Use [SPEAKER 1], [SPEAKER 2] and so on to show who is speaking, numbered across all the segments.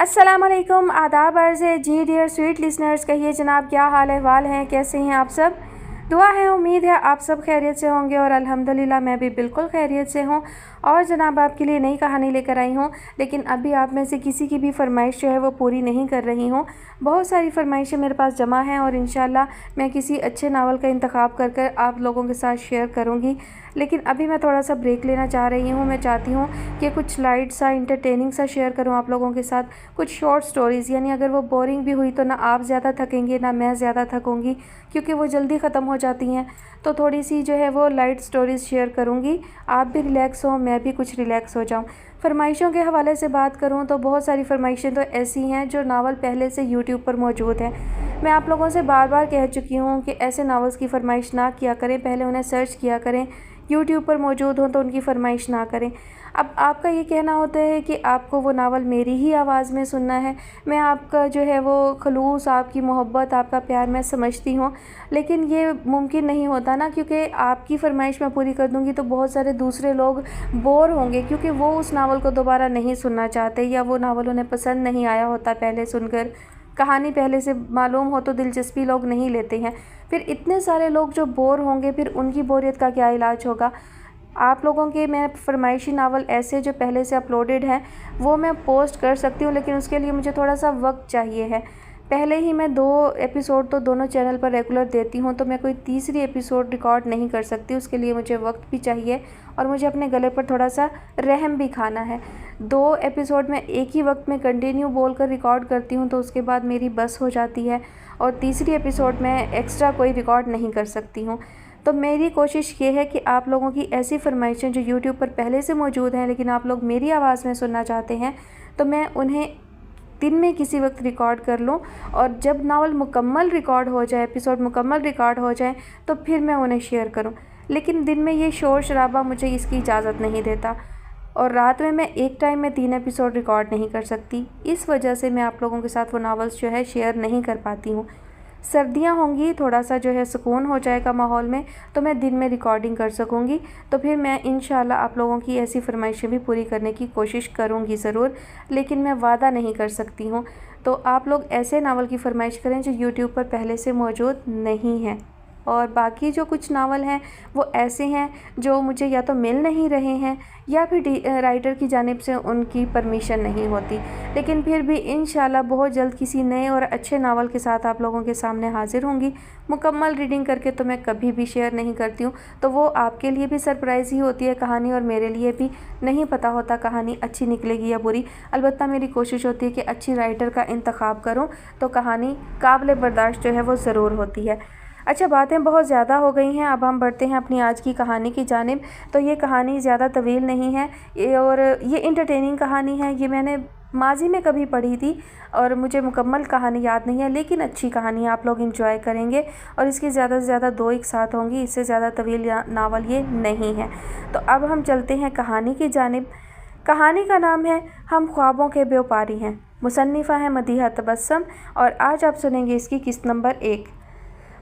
[SPEAKER 1] अस्सलाम वालेकुम, आदाब अर्ज़ है जी डियर स्वीट लिसनर्स। कहिए जनाब, क्या हाल अहवाल हैं, कैसे हैं आप सब? दुआ है, उम्मीद है आप सब खैरियत से होंगे और अल्हम्दुलिल्लाह मैं भी बिल्कुल खैरियत से हूँ। और जनाब आपके लिए नई कहानी लेकर आई हूँ, लेकिन अभी आप में से किसी की भी फरमाइश जो है वो पूरी नहीं कर रही हूँ। बहुत सारी फरमाइशें मेरे पास जमा हैं और इंशाल्लाह मैं किसी अच्छे नावल का इंतखाब कर कर आप लोगों के साथ शेयर करूँगी। लेकिन अभी मैं थोड़ा सा ब्रेक लेना चाह रही हूँ। मैं चाहती हूँ कि कुछ लाइट सा इंटरटेनिंग सा शेयर करूँ आप लोगों के साथ, कुछ शॉर्ट स्टोरीज़। यानी अगर वो बोरिंग भी हुई तो ना आप ज़्यादा थकेंगे ना मैं ज़्यादा थकूँगी, क्योंकि वो जल्दी ख़त्म हो जाती हैं। तो थोड़ी सी जो है वो लाइट स्टोरीज़ शेयर करूँगी, आप भी रिलैक्स हो, मैं भी कुछ रिलैक्स हो जाऊँ। फरमाइशों के हवाले से बात करूँ तो बहुत सारी फरमाइशें तो ऐसी हैं जो नावल पहले से यूट्यूब पर मौजूद हैं। मैं आप लोगों से बार बार कह चुकी हूँ कि ऐसे नावल्स की फरमाइश ना किया करें, पहले उन्हें सर्च किया करें, यूट्यूब पर मौजूद हों तो उनकी फरमाइश ना करें। अब आपका ये कहना होता है कि आपको वो नावल मेरी ही आवाज़ में सुनना है। मैं आपका जो है वो खलूस, आपकी मोहब्बत, आपका प्यार मैं समझती हूँ, लेकिन ये मुमकिन नहीं होता ना, क्योंकि आपकी फरमाइश मैं पूरी कर दूँगी तो बहुत सारे दूसरे लोग बोर होंगे, क्योंकि वो उस नावल को दोबारा नहीं सुनना चाहते, या वो नावल उन्हें पसंद नहीं आया होता पहले सुनकर। कहानी पहले से मालूम हो तो दिलचस्पी लोग नहीं लेते हैं। फिर इतने सारे लोग जो बोर होंगे, फिर उनकी बोरियत का क्या इलाज होगा? आप लोगों के मैं फरमाइशी नावल ऐसे जो पहले से अपलोडेड हैं वो मैं पोस्ट कर सकती हूँ, लेकिन उसके लिए मुझे थोड़ा सा वक्त चाहिए है। पहले ही मैं 2 एपिसोड तो दोनों चैनल पर रेगुलर देती हूँ, तो मैं कोई तीसरी एपिसोड रिकॉर्ड नहीं कर सकती। उसके लिए मुझे वक्त भी चाहिए और मुझे अपने गले पर थोड़ा सा रहम भी खाना है। 2 एपिसोड में एक ही वक्त में कंटिन्यू बोल कर रिकॉर्ड करती हूँ तो उसके बाद मेरी बस हो जाती है, और तीसरी एपिसोड में एक्स्ट्रा कोई रिकॉर्ड नहीं कर सकती हूँ। तो मेरी कोशिश ये है कि आप लोगों की ऐसी फरमाइशें जो यूट्यूब पर पहले से मौजूद हैं लेकिन आप लोग मेरी आवाज़ में सुनना चाहते हैं, तो मैं उन्हें दिन में किसी वक्त रिकॉर्ड कर लूँ, और जब नावल मुकम्मल रिकॉर्ड हो जाए, एपिसोड मुकम्मल रिकॉर्ड हो जाए, तो फिर मैं उन्हें शेयर करूँ। लेकिन दिन में ये शोर शराबा मुझे इसकी इजाज़त नहीं देता, और रात में मैं एक टाइम में 3 एपिसोड रिकॉर्ड नहीं कर सकती। इस वजह से मैं आप लोगों के साथ वो नावल्स जो है शेयर नहीं कर पाती हूँ। सर्दियाँ होंगी, थोड़ा सा जो है सुकून हो जाएगा माहौल में, तो मैं दिन में रिकॉर्डिंग कर सकूँगी। तो फिर मैं इंशाल्लाह आप लोगों की ऐसी फरमाइशें भी पूरी करने की कोशिश करूँगी ज़रूर, लेकिन मैं वादा नहीं कर सकती हूँ। तो आप लोग ऐसे नावल की फरमाइश करें जो यूट्यूब पर पहले से मौजूद नहीं है। और बाकी जो कुछ नावल हैं वो ऐसे हैं जो मुझे या तो मिल नहीं रहे हैं, या फिर राइटर की जानिब से उनकी परमिशन नहीं होती। लेकिन फिर भी इंशाल्लाह बहुत जल्द किसी नए और अच्छे नावल के साथ आप लोगों के सामने हाज़िर होंगी। मुकम्मल रीडिंग करके तो मैं कभी भी शेयर नहीं करती हूँ, तो वो आपके लिए भी सरप्राइज़ ही होती है कहानी, और मेरे लिए भी नहीं पता होता कहानी अच्छी निकलेगी या बुरी। अलबत्ता मेरी कोशिश होती है कि अच्छी राइटर का इंतखाब करूँ तो कहानी काबिल बर्दाश्त जो है वो ज़रूर होती है। अच्छा, बातें बहुत ज़्यादा हो गई हैं, अब हम बढ़ते हैं अपनी आज की कहानी की जानिब। तो ये कहानी ज़्यादा तवील नहीं है, और ये इंटरटेनिंग कहानी है। ये मैंने माजी में कभी पढ़ी थी और मुझे मुकम्मल कहानी याद नहीं है, लेकिन अच्छी कहानी आप लोग इंजॉय करेंगे, और इसकी ज़्यादा से ज़्यादा 2 एक साथ होंगी, इससे ज़्यादा तवील नावल ये नहीं है। तो अब हम चलते हैं कहानी की जानिब। कहानी का नाम है हम ख्वाबों के व्यापारी हैं। मुसन्निफ़ा है मदीहा तबस्सुम, और आज आप सुनेंगे इसकी किस्त नंबर 1।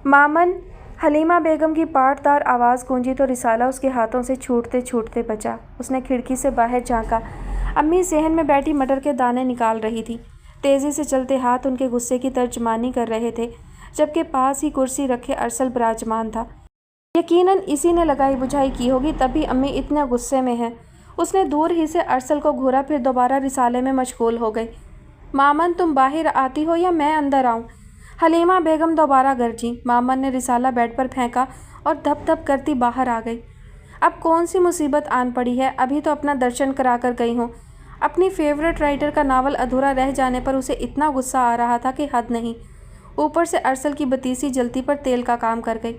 [SPEAKER 1] मामन। हलीमा बेगम की पाटदार आवाज़ गूंजी तो रिसाला उसके हाथों से छूटते छूटते बचा। उसने खिड़की से बाहर झांका। अम्मी सेहन में बैठी मटर के दाने निकाल रही थी। तेज़ी से चलते हाथ उनके गुस्से की तर्जमानी कर रहे थे, जबकि पास ही कुर्सी रखे अरसल विराजमान था। यकीनन इसी ने लगाई बुझाई की होगी, तभी अम्मी इतने गुस्से में है। उसने दूर ही से अरसल को घूरा, फिर दोबारा रिसाले में मशगूल हो गई। मामन, तुम बाहर आती हो या मैं अंदर आऊँ? हलीमा बेगम दोबारा गरजी। मामन ने रिसाला बेड पर फेंका और धप धप करती बाहर आ गई। अब कौन सी मुसीबत आन पड़ी है? अभी तो अपना दर्शन करा कर गई हूँ। अपनी फेवरेट राइटर का नावल अधूरा रह जाने पर उसे इतना गुस्सा आ रहा था कि हद नहीं। ऊपर से अरसल की बतीसी जलती पर तेल का काम कर गई।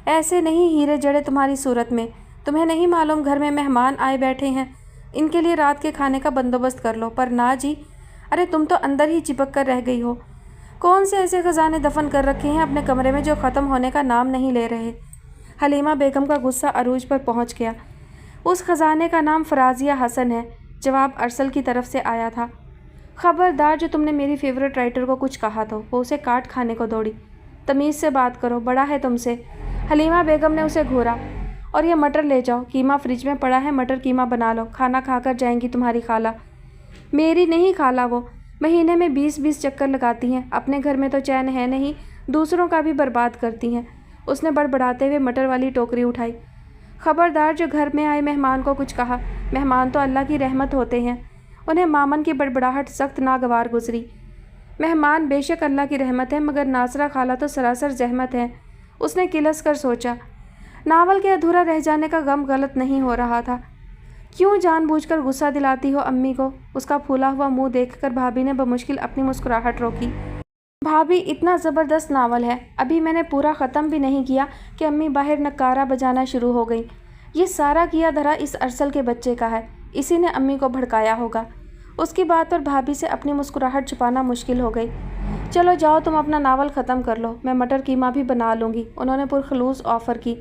[SPEAKER 1] ऐसे नहीं हीरे जड़े तुम्हारी सूरत में। तुम्हें नहीं मालूम घर में मेहमान आए बैठे हैं, इनके लिए रात के खाने का बंदोबस्त कर लो। पर ना जी, अरे तुम तो अंदर ही चिपक कर रह गई हो। कौन से ऐसे ख़जाने दफन कर रखे हैं अपने कमरे में जो ख़त्म होने का नाम नहीं ले रहे? हलीमा बेगम का गुस्सा अरूज पर पहुंच गया। उस ख़जाने का नाम फराजिया हसन है। जवाब अरसल की तरफ से आया था। ख़बरदार, जो तुमने मेरी फेवरेट राइटर को कुछ कहा तो वो उसे काट खाने को दौड़ी। तमीज़ से बात करो, बड़ा है तुमसे। हलीमा बेगम ने उसे घूरा। और ये मटर ले जाओ, कीमा फ्रिज में पड़ा है, मटर कीमा बना लो, खाना खाकर जाएंगी तुम्हारी खाला। मेरी नहीं खाला वो, महीने में 20-20 चक्कर लगाती हैं, अपने घर में तो चैन है नहीं, दूसरों का भी बर्बाद करती हैं। उसने बड़बड़ाते हुए मटर वाली टोकरी उठाई। खबरदार जो घर में आए मेहमान को कुछ कहा, मेहमान तो अल्लाह की रहमत होते हैं। उन्हें मामन की बड़बड़ाहट सख्त नागवार गुजरी। मेहमान बेशक अल्लाह की रहमत है, मगर नासरा खाला तो सरासर जहमत है। उसने किलस कर सोचा। नावल के अधूरा रह जाने का गम गलत नहीं हो रहा था। क्यों जानबूझकर गुस्सा दिलाती हो अम्मी को? उसका फूला हुआ मुंह देखकर भाभी ने बमुश्किल अपनी मुस्कुराहट रोकी। भाभी, इतना ज़बरदस्त नावल है, अभी मैंने पूरा ख़त्म भी नहीं किया कि अम्मी बाहर नक्कारा बजाना शुरू हो गई। ये सारा किया धरा इस अरसल के बच्चे का है, इसी ने अम्मी को भड़काया होगा। उसकी बात पर भाभी से अपनी मुस्कुराहट छुपाना मुश्किल हो गई। चलो जाओ, तुम अपना नावल ख़त्म कर लो, मैं मटर कीमा भी बना लूँगी, उन्होंने पुरखलूस ऑफ़र की।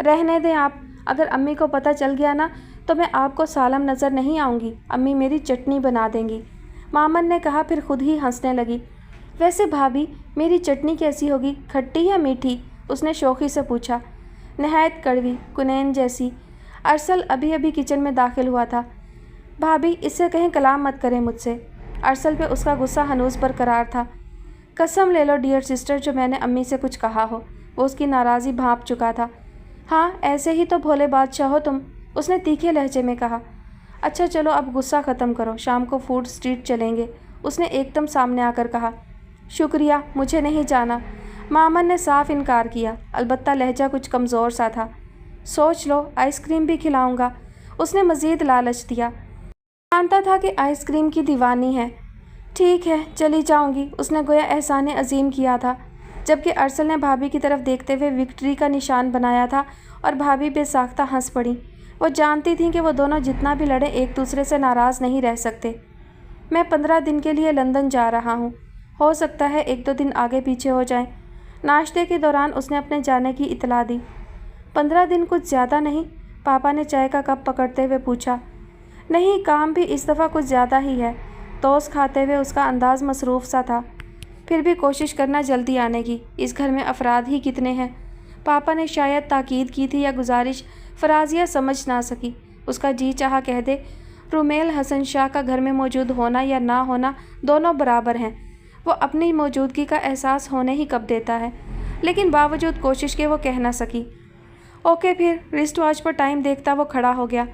[SPEAKER 1] रहने दें आप, अगर अम्मी को पता चल गया ना तो मैं आपको सालम नज़र नहीं आऊँगी, अम्मी मेरी चटनी बना देंगी, मामन ने कहा, फिर खुद ही हंसने लगी। वैसे भाभी, मेरी चटनी कैसी होगी, खट्टी या मीठी? उसने शौक़ी से पूछा। नहायत कड़वी, कुनैन जैसी। अरसल अभी अभी किचन में दाखिल हुआ था। भाभी, इससे कहीं कलाम मत करें मुझसे। अरसल पे उसका गुस्सा हनूस बरकरार था। कसम ले लो डियर सिस्टर, जो मैंने अम्मी से कुछ कहा हो। वो उसकी नाराज़ी भांप चुका था। हाँ, ऐसे ही तो भोले बादशाह हो तुम, उसने तीखे लहजे में कहा। अच्छा चलो अब गुस्सा ख़त्म करो, शाम को फूड स्ट्रीट चलेंगे, उसने एकदम सामने आकर कहा। शुक्रिया, मुझे नहीं जाना, मामन ने साफ इनकार किया, अलबत्ता लहजा कुछ कमज़ोर सा था। सोच लो, आइसक्रीम भी खिलाऊंगा, उसने मज़ीद लालच दिया। जानता था कि आइसक्रीम की दीवानी है। ठीक है, चली जाऊंगी, उसने गोया एहसान अजीम किया था, जबकि अरसल ने भाभी की तरफ देखते हुए विक्ट्री का निशान बनाया था और भाभी बेसाख्ता हंस पड़ी। वो जानती थी कि वो दोनों जितना भी लड़े एक दूसरे से नाराज़ नहीं रह सकते। मैं 15 दिन के लिए लंदन जा रहा हूँ, हो सकता है 1-2 दिन आगे पीछे हो जाएं। नाश्ते के दौरान उसने अपने जाने की इतला दी। 15 दिन कुछ ज़्यादा नहीं? पापा ने चाय का कप पकड़ते हुए पूछा। नहीं, काम भी इस दफ़ा कुछ ज़्यादा ही है, तोस खाते हुए उसका अंदाज़ मसरूफ़ सा था। फिर भी कोशिश करना जल्दी आने की, इस घर में अफराद ही कितने हैं। पापा ने शायद ताकीद की थी या गुजारिश फराजिया समझ ना सकी। उसका जी चाहा कह दे, रुमेल हसन शाह का घर में मौजूद होना या ना होना दोनों बराबर हैं, वो अपनी मौजूदगी का एहसास होने ही कब देता है, लेकिन बावजूद कोशिश के वो कह ना सकी। ओके, फिर रिस्ट वॉच पर टाइम देखता वो खड़ा हो गया।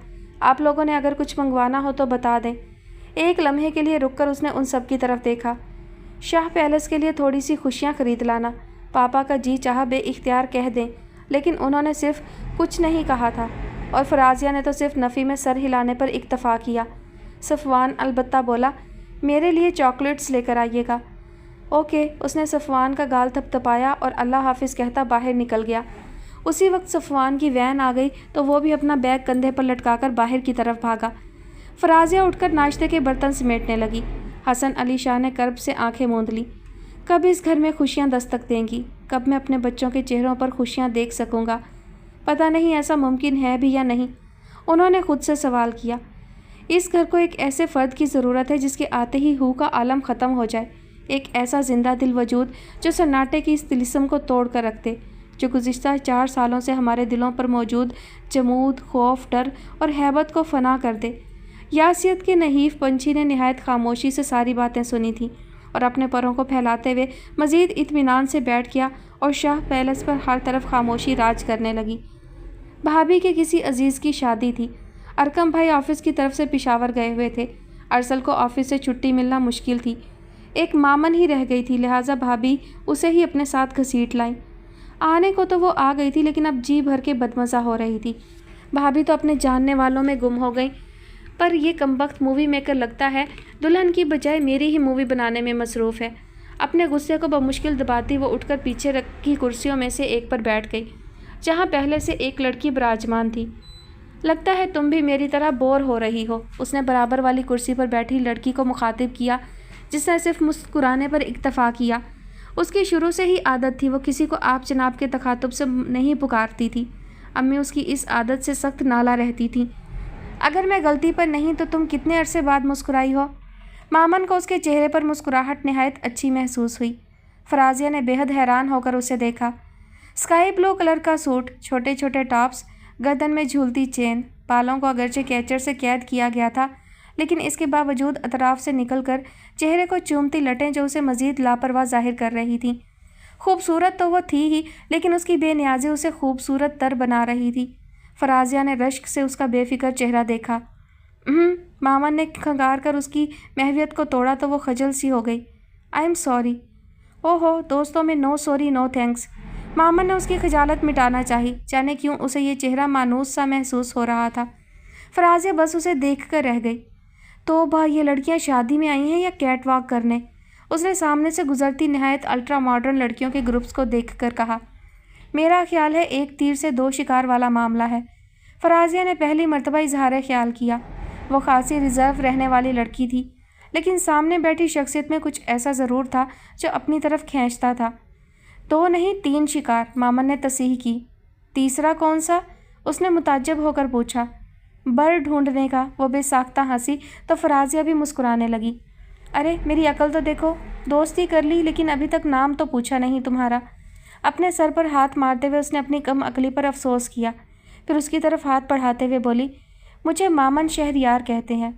[SPEAKER 1] आप लोगों ने अगर कुछ मंगवाना हो तो बता दें। एक लम्हे के लिए रुककर उसने उन सब की तरफ देखा। शाह पैलेस के लिए थोड़ी सी खुशियाँ खरीद लाना, पापा का जी चाहा बेइख्तियार कह दें, लेकिन उन्होंने सिर्फ कुछ नहीं कहा था और फराजिया ने तो सिर्फ नफ़ी में सर हिलाने पर इक्तफ़ा किया। सफ़वान अलबत्ता बोला, मेरे लिए चॉकलेट्स लेकर आइएगा। ओके, उसने सफ़वान का गाल थपथपाया और अल्लाह हाफिज़ कहता बाहर निकल गया। उसी वक्त सफ़वान की वैन आ गई तो वो भी अपना बैग कंधे पर लटकाकर बाहर की तरफ भागा। फराजिया उठकर नाश्ते के बर्तन समेटने लगी। हसन अली शाह ने कर्ब से आंखें मूंद ली। कब इस घर में खुशियां दस्तक देंगी? कब मैं अपने बच्चों के चेहरों पर खुशियां देख सकूंगा? पता नहीं ऐसा मुमकिन है भी या नहीं, उन्होंने खुद से सवाल किया। इस घर को एक ऐसे फ़र्द की ज़रूरत है जिसके आते ही हू का आलम ख़त्म हो जाए, एक ऐसा जिंदा दिल वजूद जो सन्नाटे की इस तिलिस्म को तोड़ कर रख दे, जो गुज़िश्ता 4 सालों से हमारे दिलों पर मौजूद जमूद, खौफ, डर और हैबत को फना कर दे। यासियत के नहीफ पंछी ने निहायत खामोशी से सारी बातें सुनी थीं और अपने परों को फैलाते हुए मज़ीद इत्मीनान से बैठ गया और शाह पैलेस पर हर तरफ खामोशी राज करने लगी। भाभी के किसी अजीज़ की शादी थी। अरकम भाई ऑफिस की तरफ से पेशावर गए हुए थे। अरसल को ऑफिस से छुट्टी मिलना मुश्किल थी। एक मामन ही रह गई थी, लिहाजा भाभी उसे ही अपने साथ घसीट लाई। आने को तो वो आ गई थी, लेकिन अब जी भर के बदमज़ा हो रही थी। भाभी तो अपने जानने वालों में गुम हो गई, पर यह कमबख्त मूवी मेकर लगता है दुल्हन की बजाय मेरी ही मूवी बनाने में मसरूफ़ है। अपने गुस्से को बमुश्किल दबाती वो उठकर पीछे रखी कुर्सियों में से एक पर बैठ गई, जहाँ पहले से एक लड़की विराजमान थी। लगता है तुम भी मेरी तरह बोर हो रही हो, उसने बराबर वाली कुर्सी पर बैठी लड़की को मुखातिब किया, जिसने सिर्फ मुस्कुराने पर इक्तफ़ा किया। उसकी शुरू से ही आदत थी, वो किसी को आप जनाब के तखातुब से नहीं पुकारती थी। अम्मी उसकी इस आदत से सख्त नाला रहती थी। अगर मैं गलती पर नहीं तो तुम कितने अरसे बाद मुस्कुराई हो? मामन को उसके चेहरे पर मुस्कुराहट नहायत अच्छी महसूस हुई। फराजिया ने बेहद हैरान होकर उसे देखा। स्काई ब्लू कलर का सूट, छोटे छोटे टॉप्स, गर्दन में झूलती चेन, बालों को अगरचे कैचर से कैद किया गया था, लेकिन इसके बावजूद अतराफ से निकल कर चेहरे को चूमती लटें जो उसे मज़ीद लापरवाह जाहिर कर रही थीं। खूबसूरत तो वो थी ही, लेकिन उसकी बेनियाजी उसे खूबसूरत तर बना रही थी। फराजिया ने रश्क से उसका बेफिक्र चेहरा देखा। मामन ने खंगार कर उसकी महवियत को तोड़ा तो वो खजल सी हो गई। I am sorry. ओहो, दोस्तों में नो सॉरी नो थैंक्स। मामन ने उसकी खजालत मिटाना चाही, जाने क्यों उसे ये चेहरा मानूस सा महसूस हो रहा था। फराजिया बस उसे देख कर रह गई। तो भाई, ये लड़कियां शादी में आई हैं या कैट वॉक करने? उसने सामने से गुजरती नहायत अल्ट्रा मॉडर्न लड़कियों के ग्रुप्स को देख कर कहा। मेरा ख्याल है एक तीर से दो शिकार वाला मामला है। फराजिया ने पहली मर्तबा इजहार ख्याल किया। वो खासी रिजर्व रहने वाली लड़की थी, लेकिन सामने बैठी शख्सियत में कुछ ऐसा ज़रूर था जो अपनी तरफ खींचता था। 2 नहीं 3 शिकार, मामन ने तस्सीह की। तीसरा कौन सा? उसने मुताज्जब होकर पूछा। बर ढूंढने का। वो बेसाख्ता हंसी तो फराजिया भी मुस्कुराने लगी। अरे मेरी अकल तो देखो, दोस्ती कर ली लेकिन अभी तक नाम तो पूछा नहीं तुम्हारा। अपने सर पर हाथ मारते हुए उसने अपनी कम अकली पर अफसोस किया, फिर उसकी तरफ हाथ बढ़ाते हुए बोली, मुझे मामन शहरयार कहते हैं।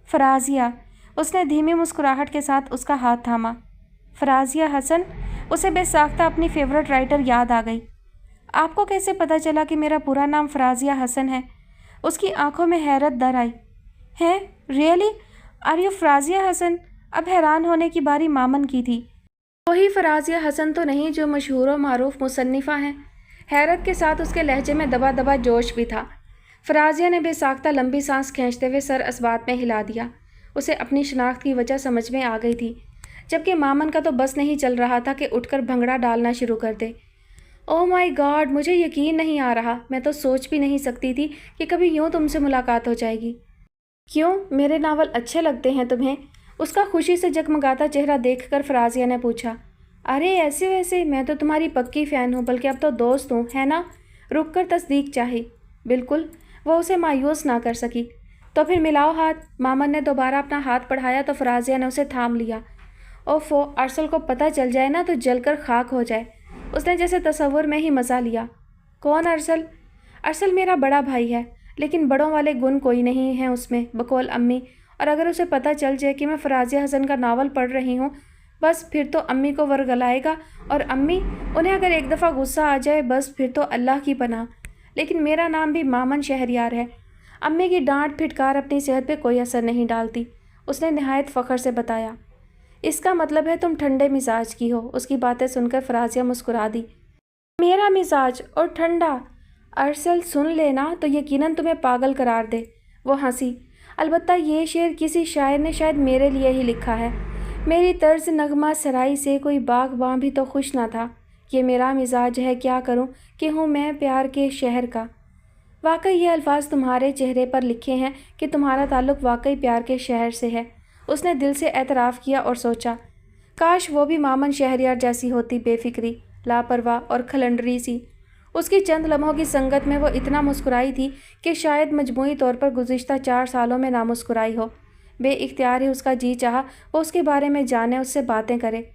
[SPEAKER 1] फराजिया। उसने धीमी मुस्कुराहट के साथ उसका हाथ थामा। फराजिया हसन। उसे बेसाख्ता अपनी फेवरेट राइटर याद आ गई। आपको कैसे पता चला कि मेरा पूरा नाम फराजिया हसन है? उसकी आंखों में हैरत दर आई। हैं? Really? Are you Farazia Hasan? अब हैरान होने की बारी मामन की थी। वही फराजिया हसन तो नहीं जो मशहूर व मारूफ मुसन्निफ़ा हैं? हैरत के साथ उसके लहजे में दबा दबा जोश भी था। फराजिया ने बेसाख्ता लंबी सांस खींचते हुए सर असबात में हिला दिया। उसे अपनी शनाख्त की वजह समझ में आ गई थी, जबकि मामन का तो बस नहीं चल रहा था कि उठकर भंगड़ा डालना शुरू कर दे। ओह माय गॉड, मुझे यकीन नहीं आ रहा। मैं तो सोच भी नहीं सकती थी कि कभी यूँ तुमसे मुलाकात हो जाएगी। क्यों, मेरे नावल अच्छे लगते हैं तुम्हें? उसका खुशी से जगमगाता चेहरा देखकर फराजिया ने पूछा। अरे ऐसे वैसे, मैं तो तुम्हारी पक्की फ़ैन हूँ, बल्कि अब तो दोस्त हूँ, है ना? रुक कर तस्दीक चाही। बिल्कुल। वो उसे मायूस ना कर सकी। तो फिर मिलाओ हाथ। मामन ने दोबारा अपना हाथ बढ़ाया तो फराजिया ने उसे थाम लिया। ओफो, अरसल को पता चल जाए ना तो जलकर खाक हो जाए। उसने जैसे तसव्वुर में ही मज़ा लिया। कौन अरसल? अरसल मेरा बड़ा भाई है, लेकिन बड़ों वाले गुण कोई नहीं है उसमें, बकौल अम्मी। और अगर उसे पता चल जाए कि मैं फराजिया हसन का नावल पढ़ रही हूँ, बस फिर तो अम्मी को वरगलाएगा। और अम्मी, उन्हें अगर एक दफ़ा गुस्सा आ जाए, बस फिर तो अल्लाह की पनाह। लेकिन मेरा नाम भी मामन शहरयार है। अम्मी की डांट फिटकार अपनी सेहत पे कोई असर नहीं डालती, उसने नहायत फ़ख्र से बताया। इसका मतलब है तुम ठंडे मिजाज की हो। उसकी बातें सुनकर फराजिया मुस्कुरा दी। मेरा मिजाज और ठंडा? अरसल सुन लेना तो यकीनन तुम्हें पागल करार दे। वो हंसी। अलबत्ता ये शेर किसी शायर ने शायद मेरे लिए ही लिखा है। मेरी तर्ज नगमा सराई से कोई बागबां भी तो खुश ना था। ये मेरा मिजाज है, क्या करूं कि हूँ मैं प्यार के शहर का। वाकई ये अल्फाज तुम्हारे चेहरे पर लिखे हैं कि तुम्हारा ताल्लुक़ वाकई प्यार के शहर से है। उसने दिल से एतराफ़ किया और सोचा, काश वो भी मामन शहरयार जैसी होती, बेफिक्री, लापरवाह और खलंडरी सी। उसकी चंद लम्हों की संगत में वो इतना मुस्कुराई थी कि शायद मजमूई तौर पर गुज़िश्ता 4 सालों में ना मुस्कुराई हो। बेइख्तियार ही उसका जी चाहा वो उसके बारे में जाने, उससे बातें करे।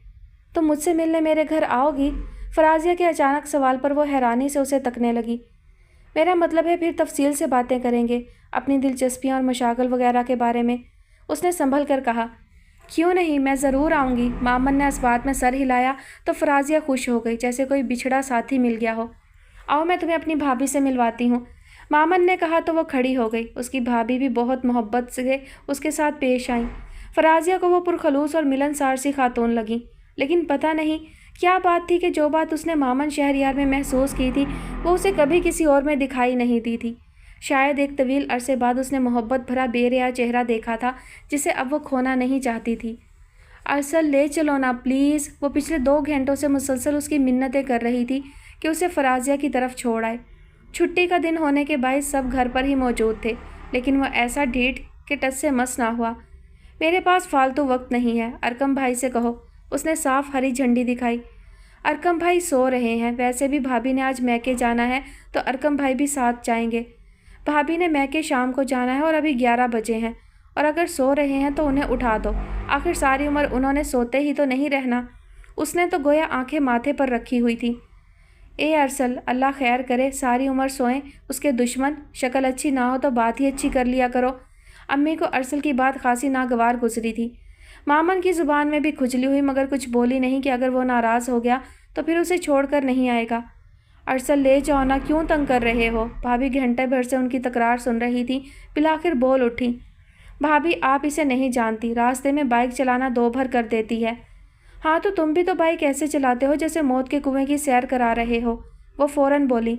[SPEAKER 1] तो मुझसे मिलने मेरे घर आओगी? फराजिया के अचानक सवाल पर वो हैरानी से उसे तकने लगी। मेरा मतलब है फिर तफसील से बातें करेंगे, अपनी दिलचस्पियाँ और मशागल वगैरह के बारे में। उसने संभल कर कहा। क्यों नहीं, मैं ज़रूर आऊँगी। मामन ने इस बात में सर हिलाया तो फराजिया खुश हो गई, जैसे कोई बिछड़ा साथी मिल गया हो। आओ मैं तुम्हें अपनी भाभी से मिलवाती हूँ, मामन ने कहा तो वो खड़ी हो गई। उसकी भाभी भी बहुत मोहब्बत से उसके साथ पेश आई। फराजिया को वो पुरखलूस और मिलनसार सी खातून लगी, लेकिन पता नहीं क्या बात थी कि जो बात उसने मामन शहरयार में महसूस की थी वो उसे कभी किसी और में दिखाई नहीं दी थी। शायद एक तवील अरसे बाद उसने मोहब्बत भरा बेरिया चेहरा देखा था जिसे अब वो खोना नहीं चाहती थी। अरसल ले चलो ना प्लीज़। वो पिछले 2 घंटों से मुसलसल उसकी मिन्नतें कर रही थी कि उसे फराजिया की तरफ छोड़ आए। छुट्टी का दिन होने के बायस सब घर पर ही मौजूद थे, लेकिन वह ऐसा ढीठ कि टस से मस ना हुआ। मेरे पास फालतू वक्त नहीं है, अरकम भाई से कहो। उसने साफ हरी झंडी दिखाई। अरकम भाई सो रहे हैं, वैसे भी भाभी ने आज मैके जाना है तो अरकम भाई भी साथ जाएंगे। भाभी ने मैके शाम को जाना है और अभी 11 बजे हैं, और अगर सो रहे हैं तो उन्हें उठा दो। आखिर सारी उम्र उन्होंने सोते ही तो नहीं रहना। उसने तो गोया आंखें माथे पर रखी हुई थी। ए अरसल, अल्लाह खैर करे, सारी उम्र सोएं उसके दुश्मन। शक्ल अच्छी ना हो तो बात ही अच्छी कर लिया करो। امی کو ارسل کی بات خاصی ناگوار گزری تھی۔ مامن کی زبان میں بھی کھجلی ہوئی مگر کچھ بولی نہیں کہ اگر وہ ناراض ہو گیا تو پھر اسے چھوڑ کر نہیں آئے گا۔ ارسل لے جاؤ نا، کیوں تنگ کر رہے ہو؟ بھابھی گھنٹے بھر سے ان کی تکرار سن رہی تھی، بالآخر بول اٹھی۔ بھابھی آپ اسے نہیں جانتی، راستے میں بائک چلانا دو بھر کر دیتی ہے۔ ہاں تو تم بھی تو بائک ایسے چلاتے ہو جیسے موت کے کنویں کی سیر کرا رہے ہو، وہ فوراً بولی۔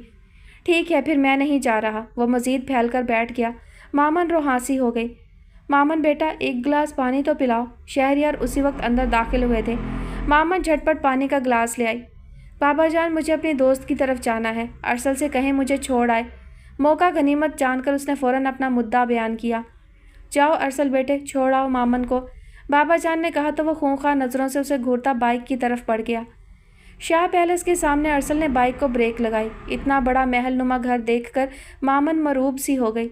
[SPEAKER 1] ٹھیک ہے پھر میں نہیں جا رہا، وہ مزید پھیل کر بیٹھ گیا۔ مامن روحانسی ہو گئی۔ مامن بیٹا ایک گلاس پانی تو پلاؤ۔ شہریار اسی وقت اندر داخل ہوئے تھے۔ مامن جھٹ پٹ پانی کا گلاس لے آئی۔ بابا جان مجھے اپنی دوست کی طرف جانا ہے، ارسل سے کہیں مجھے چھوڑ آئے۔ موقع غنیمت جان کر اس نے فوراً اپنا مدعا بیان کیا۔ جاؤ ارسل بیٹے، چھوڑ آؤ مامن کو، بابا جان نے کہا تو وہ خونخوار نظروں سے اسے گھورتا بائک کی طرف بڑھ گیا۔ شاہ پیلس کے سامنے ارسل نے بائک کو بریک لگائی۔ اتنا بڑا محل نما گھر دیکھ کر مامن مروب سی ہو گئی۔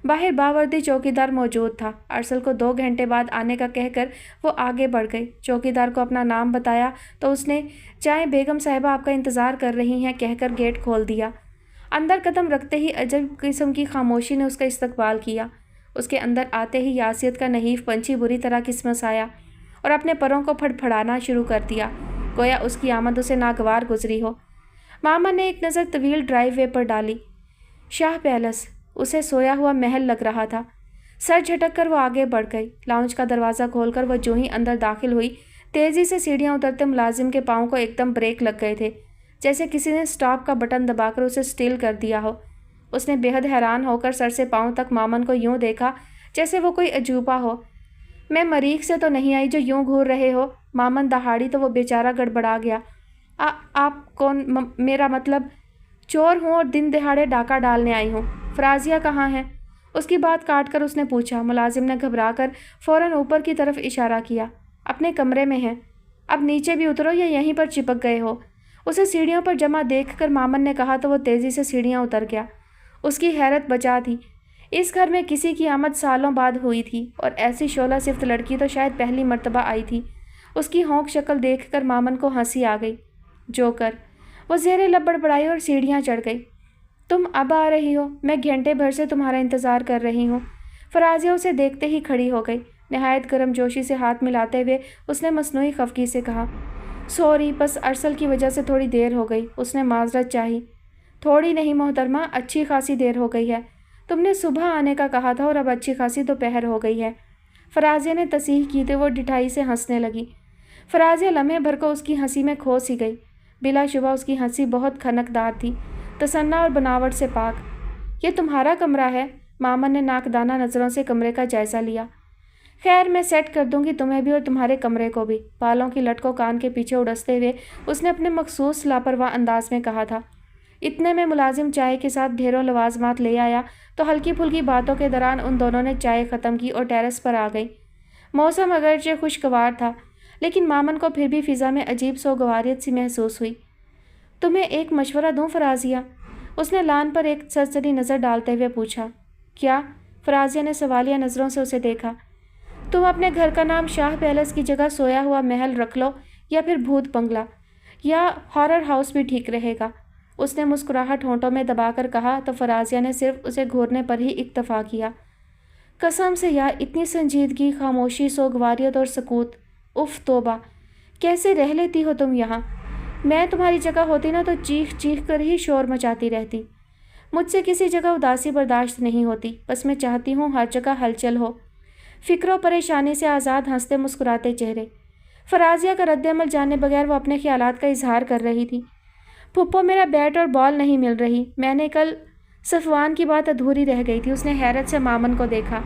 [SPEAKER 1] باہر باوردی چوکیدار موجود تھا۔ ارسل کو 2 گھنٹے بعد آنے کا کہہ کر وہ آگے بڑھ گئی۔ چوکیدار کو اپنا نام بتایا تو اس نے جائیں بیگم صاحبہ آپ کا انتظار کر رہی ہیں کہہ کر گیٹ کھول دیا۔ اندر قدم رکھتے ہی عجب قسم کی خاموشی نے اس کا استقبال کیا۔ اس کے اندر آتے ہی یاسیت کا نحیف پنچھی بری طرح قسمت آیا اور اپنے پروں کو پھڑ پھڑانا شروع کر دیا، گویا اس کی آمد اسے ناگوار گزری ہو۔ ماما نے ایک نظر طویل ڈرائیو وے پر ڈالی۔ شاہ پیلس اسے سویا ہوا محل لگ رہا تھا۔ سر جھٹک کر وہ آگے بڑھ گئی۔ لاؤنج کا دروازہ کھول کر وہ جو ہی اندر داخل ہوئی، تیزی سے سیڑھیاں اترتے ملازم کے پاؤں کو ایک دم بریک لگ گئے تھے، جیسے کسی نے سٹاپ کا بٹن دبا کر اسے سٹیل کر دیا ہو۔ اس نے بے حد حیران ہو کر سر سے پاؤں تک مامن کو یوں دیکھا جیسے وہ کوئی عجوبہ ہو۔ میں مریخ سے تو نہیں آئی جو یوں گھور رہے ہو؟ مامن دہاڑی تو وہ بیچارہ گڑبڑا گیا۔ آپ کون؟ میرا مطلب چور ہوں اور دن دہاڑے ڈاکہ ڈالنے آئی ہوں۔ فرازیہ کہاں ہے؟ اس کی بات کاٹ کر اس نے پوچھا۔ ملازم نے گھبرا کر فوراً اوپر کی طرف اشارہ کیا۔ اپنے کمرے میں ہے۔ اب نیچے بھی اترو یا یہیں پر چپک گئے ہو؟ اسے سیڑھیوں پر جمع دیکھ کر مامن نے کہا تو وہ تیزی سے سیڑھیاں اتر گیا۔ اس کی حیرت بچا تھی۔ اس گھر میں کسی کی آمد سالوں بعد ہوئی تھی اور ایسی شعلہ صفت لڑکی تو شاید پہلی مرتبہ آئی تھی۔ اس کی ہونک شکل دیکھ کر مامن کو ہنسی آ گئی۔ جوکر، وہ زیر لب بڑبڑائی اور سیڑھیاں چڑھ گئی۔ تم اب آ رہی ہو؟ میں گھنٹے بھر سے تمہارا انتظار کر رہی ہوں۔ فرازیہ اسے دیکھتے ہی کھڑی ہو گئی۔ نہایت گرم جوشی سے ہاتھ ملاتے ہوئے اس نے مصنوعی خفگی سے کہا، سوری، بس ارسل کی وجہ سے تھوڑی دیر ہو گئی۔ اس نے معذرت چاہی۔ تھوڑی نہیں محترمہ، اچھی خاصی دیر ہو گئی ہے۔ تم نے صبح آنے کا کہا تھا اور اب اچھی خاصی دوپہر ہو گئی ہے۔ فرازیہ نے تصحیح کی تو وہ ڈٹھائی سے ہنسنے لگی۔ فرازیہ لمحے بھر کو اس کی ہنسی میں کھو سی گئی۔ بلا شبہ اس کی ہنسی بہت کھنکدار تھی، تصنع اور بناوٹ سے پاک۔ یہ تمہارا کمرہ ہے؟ مامن نے ناکدانہ نظروں سے کمرے کا جائزہ لیا۔ خیر، میں سیٹ کر دوں گی تمہیں بھی اور تمہارے کمرے کو بھی، بالوں کی لٹ کو کان کے پیچھے اڑستے ہوئے اس نے اپنے مخصوص لاپرواہ انداز میں کہا تھا۔ اتنے میں ملازم چائے کے ساتھ ڈھیروں لوازمات لے آیا تو ہلکی پھلکی باتوں کے دوران ان دونوں نے چائے ختم کی اور ٹیرس پر آ گئی۔ موسم اگرچہ خوشگوار تھا لیکن مامن کو پھر بھی فضا میں عجیب سوگواریت سی محسوس ہوئی۔ تمہیں ایک مشورہ دوں فرازیہ؟ اس نے لان پر ایک سرسری نظر ڈالتے ہوئے پوچھا۔ کیا؟ فرازیہ نے سوالیہ نظروں سے اسے دیکھا۔ تم اپنے گھر کا نام شاہ پیلس کی جگہ سویا ہوا محل رکھ لو یا پھر بھوت بنگلہ، یا ہارر ہاؤس بھی ٹھیک رہے گا۔ اس نے مسکراہٹ ہونٹوں میں دبا کر کہا تو فرازیہ نے صرف اسے گھورنے پر ہی اکتفا کیا۔ قسم سے یار، اتنی سنجیدگی، خاموشی، سوگواریت اور سکوت، اف توبہ، کیسے رہ لیتی ہو تم یہاں؟ میں تمہاری جگہ ہوتی نا تو چیخ چیخ کر ہی شور مچاتی رہتی۔ مجھ سے کسی جگہ اداسی برداشت نہیں ہوتی، بس میں چاہتی ہوں ہر جگہ ہلچل ہو، فکر و پریشانی سے آزاد ہنستے مسکراتے چہرے۔ فرازیہ کا رد عمل جانے بغیر وہ اپنے خیالات کا اظہار کر رہی تھی۔ پھپھو، میرا بیٹ اور بال نہیں مل رہی۔ میں نے کل صفوان کی بات ادھوری رہ گئی تھی۔ اس نے حیرت سے مامن کو دیکھا۔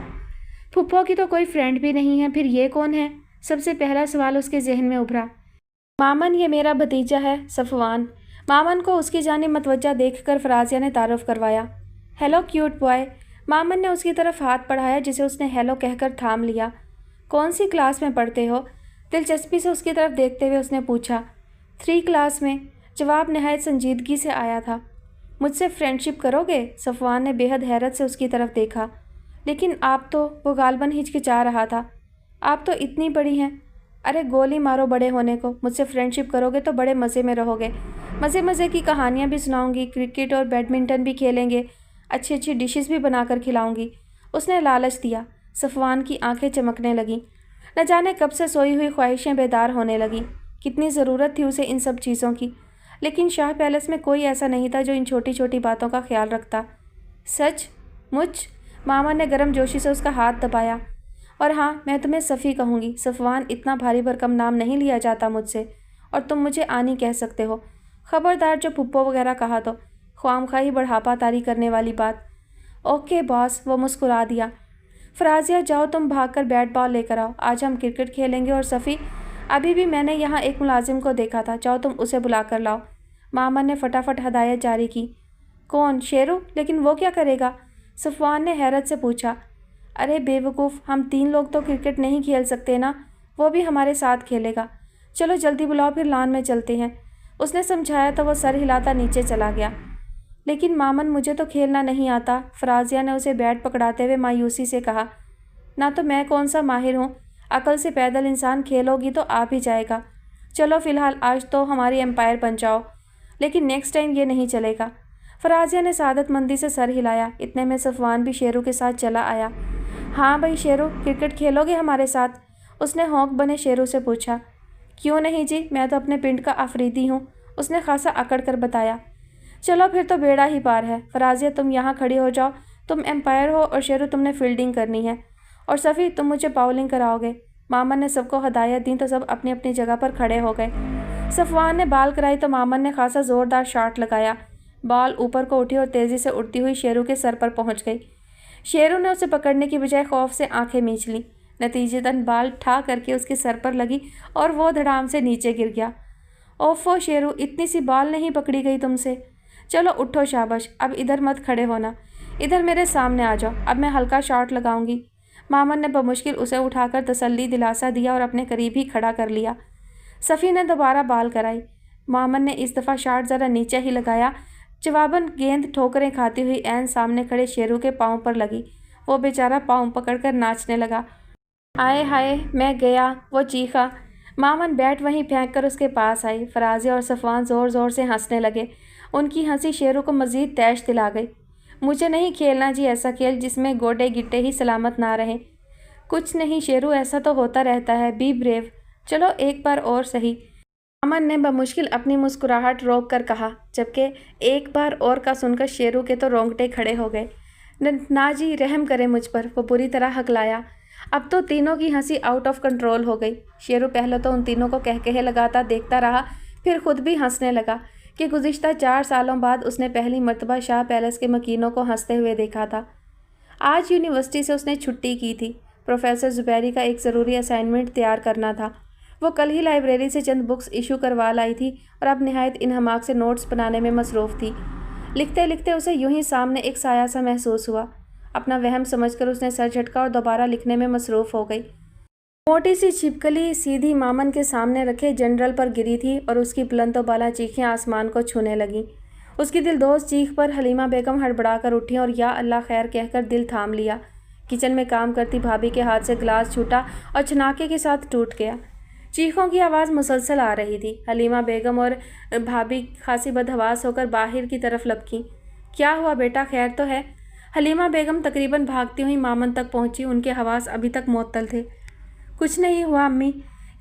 [SPEAKER 1] پھپھو کی تو کوئی فرینڈ بھی نہیں ہے، پھر یہ کون ہے؟ سب سے پہلا سوال اس کے ذہن میں ابھرا۔ مامن، یہ میرا بھتیجا ہے صفوان۔ مامن کو اس کی جانب متوجہ دیکھ کر فرازیہ نے تعارف کروایا۔ Hello cute boy. مامن نے اس کی طرف ہاتھ بڑھایا جسے اس نے ہیلو کہہ کر تھام لیا۔ کون سی کلاس میں پڑھتے ہو؟ دلچسپی سے اس کی طرف دیکھتے ہوئے اس نے پوچھا۔ 3 کلاس میں، جواب نہایت سنجیدگی سے آیا تھا۔ مجھ سے فرینڈ شپ کرو گے؟ صفوان نے بے حد حیرت سے اس کی طرف دیکھا۔ لیکن آپ تو، وہ غالباً ہچکچا رہا تھا، آپ تو اتنی بڑی ہیں۔ ارے گولی مارو بڑے ہونے کو، مجھ سے فرینڈ شپ کرو گے تو بڑے مزے میں رہو گے، مزے مزے کی کہانیاں بھی سناؤں گی، کرکٹ اور بیڈمنٹن بھی کھیلیں گے، اچھی اچھی ڈشز بھی بنا کر کھلاؤں گی۔ اس نے لالچ دیا۔ सफ़वान की आंखें चमकने लगीं। न जाने कब से सोई हुई ख्वाहिशें बेदार होने लगीं। कितनी ज़रूरत थी उसे इन सब चीज़ों की, लेकिन शाह पैलेस में कोई ऐसा नहीं था जो इन छोटी छोटी बातों का ख्याल रखता। सच मुझ? मामन ने गर्मजोशी से उसका हाथ दबाया। और हाँ, मैं तुम्हें सफ़ी कहूँगी। सफ़वान, इतना भारी भरकम नाम नहीं लिया जाता मुझसे, और तुम मुझे आनी कह सकते हो। खबरदार जो फुप्पो वगैरह कहा तो ख्वामखा ही बढ़ापा तारी करने वाली बात। ओके बॉस, वो मुस्कुरा दिया। फराजिया, जाओ तुम भागकर बैट बॉल लेकर आओ, आज हम क्रिकेट खेलेंगे। और सफ़ी, अभी भी मैंने यहाँ एक मुलाजिम को देखा था, जाओ तुम उसे बुला कर लाओ। मामन ने फटाफट हदायत जारी की। कौन? शेरू? लेकिन वो क्या करेगा? सफ़वान ने हैरत से पूछा। अरे बेवकूफ़, हम 3 लोग तो क्रिकेट नहीं खेल सकते ना, वो भी हमारे साथ खेलेगा। चलो जल्दी बुलाओ, फिर लॉन में चलते हैं। उसने समझाया तो वो सर हिलाता नीचे चला गया। लेकिन मामन, मुझे तो खेलना नहीं आता। फराजिया ने उसे बैट पकड़ाते हुए मायूसी से कहा। ना तो मैं कौन सा माहिर हूँ, अकल से पैदल इंसान खेलोगी तो आ भी जाएगा। चलो फ़िलहाल आज तो हमारी एम्पायर बन जाओ, लेकिन नेक्स्ट टाइम ये नहीं चलेगा। फराजिया ने सादतमंदी से सर हिलाया। इतने में सफ़वान भी शेरू के साथ चला आया। हाँ भाई शेरू, क्रिकेट खेलोगे हमारे साथ? उसने हौंक बने शेरू से पूछा। क्यों नहीं जी, मैं तो अपने पिंड का अफरीदी हूँ, उसने खासा अकड़ कर बताया। चलो फिर तो बेड़ा ही पार है। फराजिया, तुम यहाँ खड़ी हो जाओ, तुम एम्पायर हो, और शेरू तुमने फील्डिंग करनी है, और सफ़ी तुम मुझे बाउलिंग कराओगे। मामन ने सबको हदायत दी तो सब अपनी अपनी जगह पर खड़े हो गए। सफ़वान ने बाल कराई तो मामन ने खासा ज़ोरदार शॉट लगाया। बॉल ऊपर को उठी और तेज़ी से उड़ती हुई शेरू के सर पर पहुँच गई। शेरू ने उसे पकड़ने की बजाय खौफ से आंखें मींच लीं। नतीजतन बाल ठा करके उसके सर पर लगी और वो धड़ाम से नीचे गिर गया। ओफो शेरू, इतनी सी बॉल नहीं पकड़ी गई तुमसे। चलो उठो, शाबाश, अब इधर मत खड़े होना, इधर मेरे सामने आ जाओ, अब मैं हल्का शॉट लगाऊंगी। मामन ने बमुश्किल उसे उठाकर तसल्ली दिलासा दिया और अपने करीब ही खड़ा कर लिया। सफ़ी ने दोबारा बॉल कराई। मामन ने इस दफ़ा शॉट ज़रा नीचे ही लगाया। जवाबन गेंद ठोकरें खाती हुई ऐन सामने खड़े शेरू के पाँव पर लगी। वो बेचारा पाँव पकड़कर नाचने लगा। आए हाय, मैं गया, वो चीखा। मामन बैट वहीं फेंक कर उसके पास आई। फराजिया और सफ़वान ज़ोर ज़ोर से हंसने लगे। उनकी हंसी शेरू को मज़ीद तैश दिला गई। मुझे नहीं खेलना जी ऐसा खेल जिसमें गोटे गिट्टे ही सलामत ना रहें। कुछ नहीं शेरू, ऐसा तो होता रहता है, बी ब्रेव। चलो एक बार और सही। मामन ने बमुश्किल अपनी मुस्कुराहट रोक कर कहा, जबकि एक बार और का सुनकर शेरू के तो रोंगटे खड़े हो गए। ना जी, रहम करें मुझ पर, वो बुरी तरह हकलाया। अब तो तीनों की हंसी आउट ऑफ कंट्रोल हो गई। शेरू पहले तो उन तीनों को कहकहे लगाता देखता रहा, फिर खुद भी हंसने लगा कि गुज़िश्ता 4 सालों बाद उसने पहली मर्तबा शाह पैलेस के मकीनों को हंसते हुए देखा था। आज यूनिवर्सिटी से उसने छुट्टी की थी। प्रोफेसर ज़ुबैरी का एक ज़रूरी असाइनमेंट तैयार करना था। वो कल ही लाइब्रेरी से चंद बुक्स इशू करवा लाई थी और अब निहायत इन्हमाक से नोट्स बनाने में मसरूफ़ थी। लिखते लिखते उसे यूं ही सामने एक साया सा महसूस हुआ। अपना वहम समझकर उसने सर झटका और दोबारा लिखने में मसरूफ़ हो गई। मोटी सी छिपकली सीधी मामन के सामने रखे जनरल पर गिरी थी और उसकी बुलंद बाला चीखें आसमान को छूने लगीं। उसकी दिलदोज़ चीख पर हलीमा बेगम हड़बड़ाकर उठी और या अल्लाह खैर कहकर दिल थाम लिया। किचन में काम करती भाभी के हाथ से गिलास छूटा और छनाके के साथ टूट गया। चीखों की आवाज़ मुसलसल आ रही थी। हलीमा बेगम और भाभी खासी बदहवास होकर बाहर की तरफ लपकीं। क्या हुआ बेटा, खैर तो है? हलीमा बेगम तकरीबन भागती हुई मामन तक पहुंची। उनके हवास अभी तक मुअत्तल थे। कुछ नहीं हुआ अम्मी,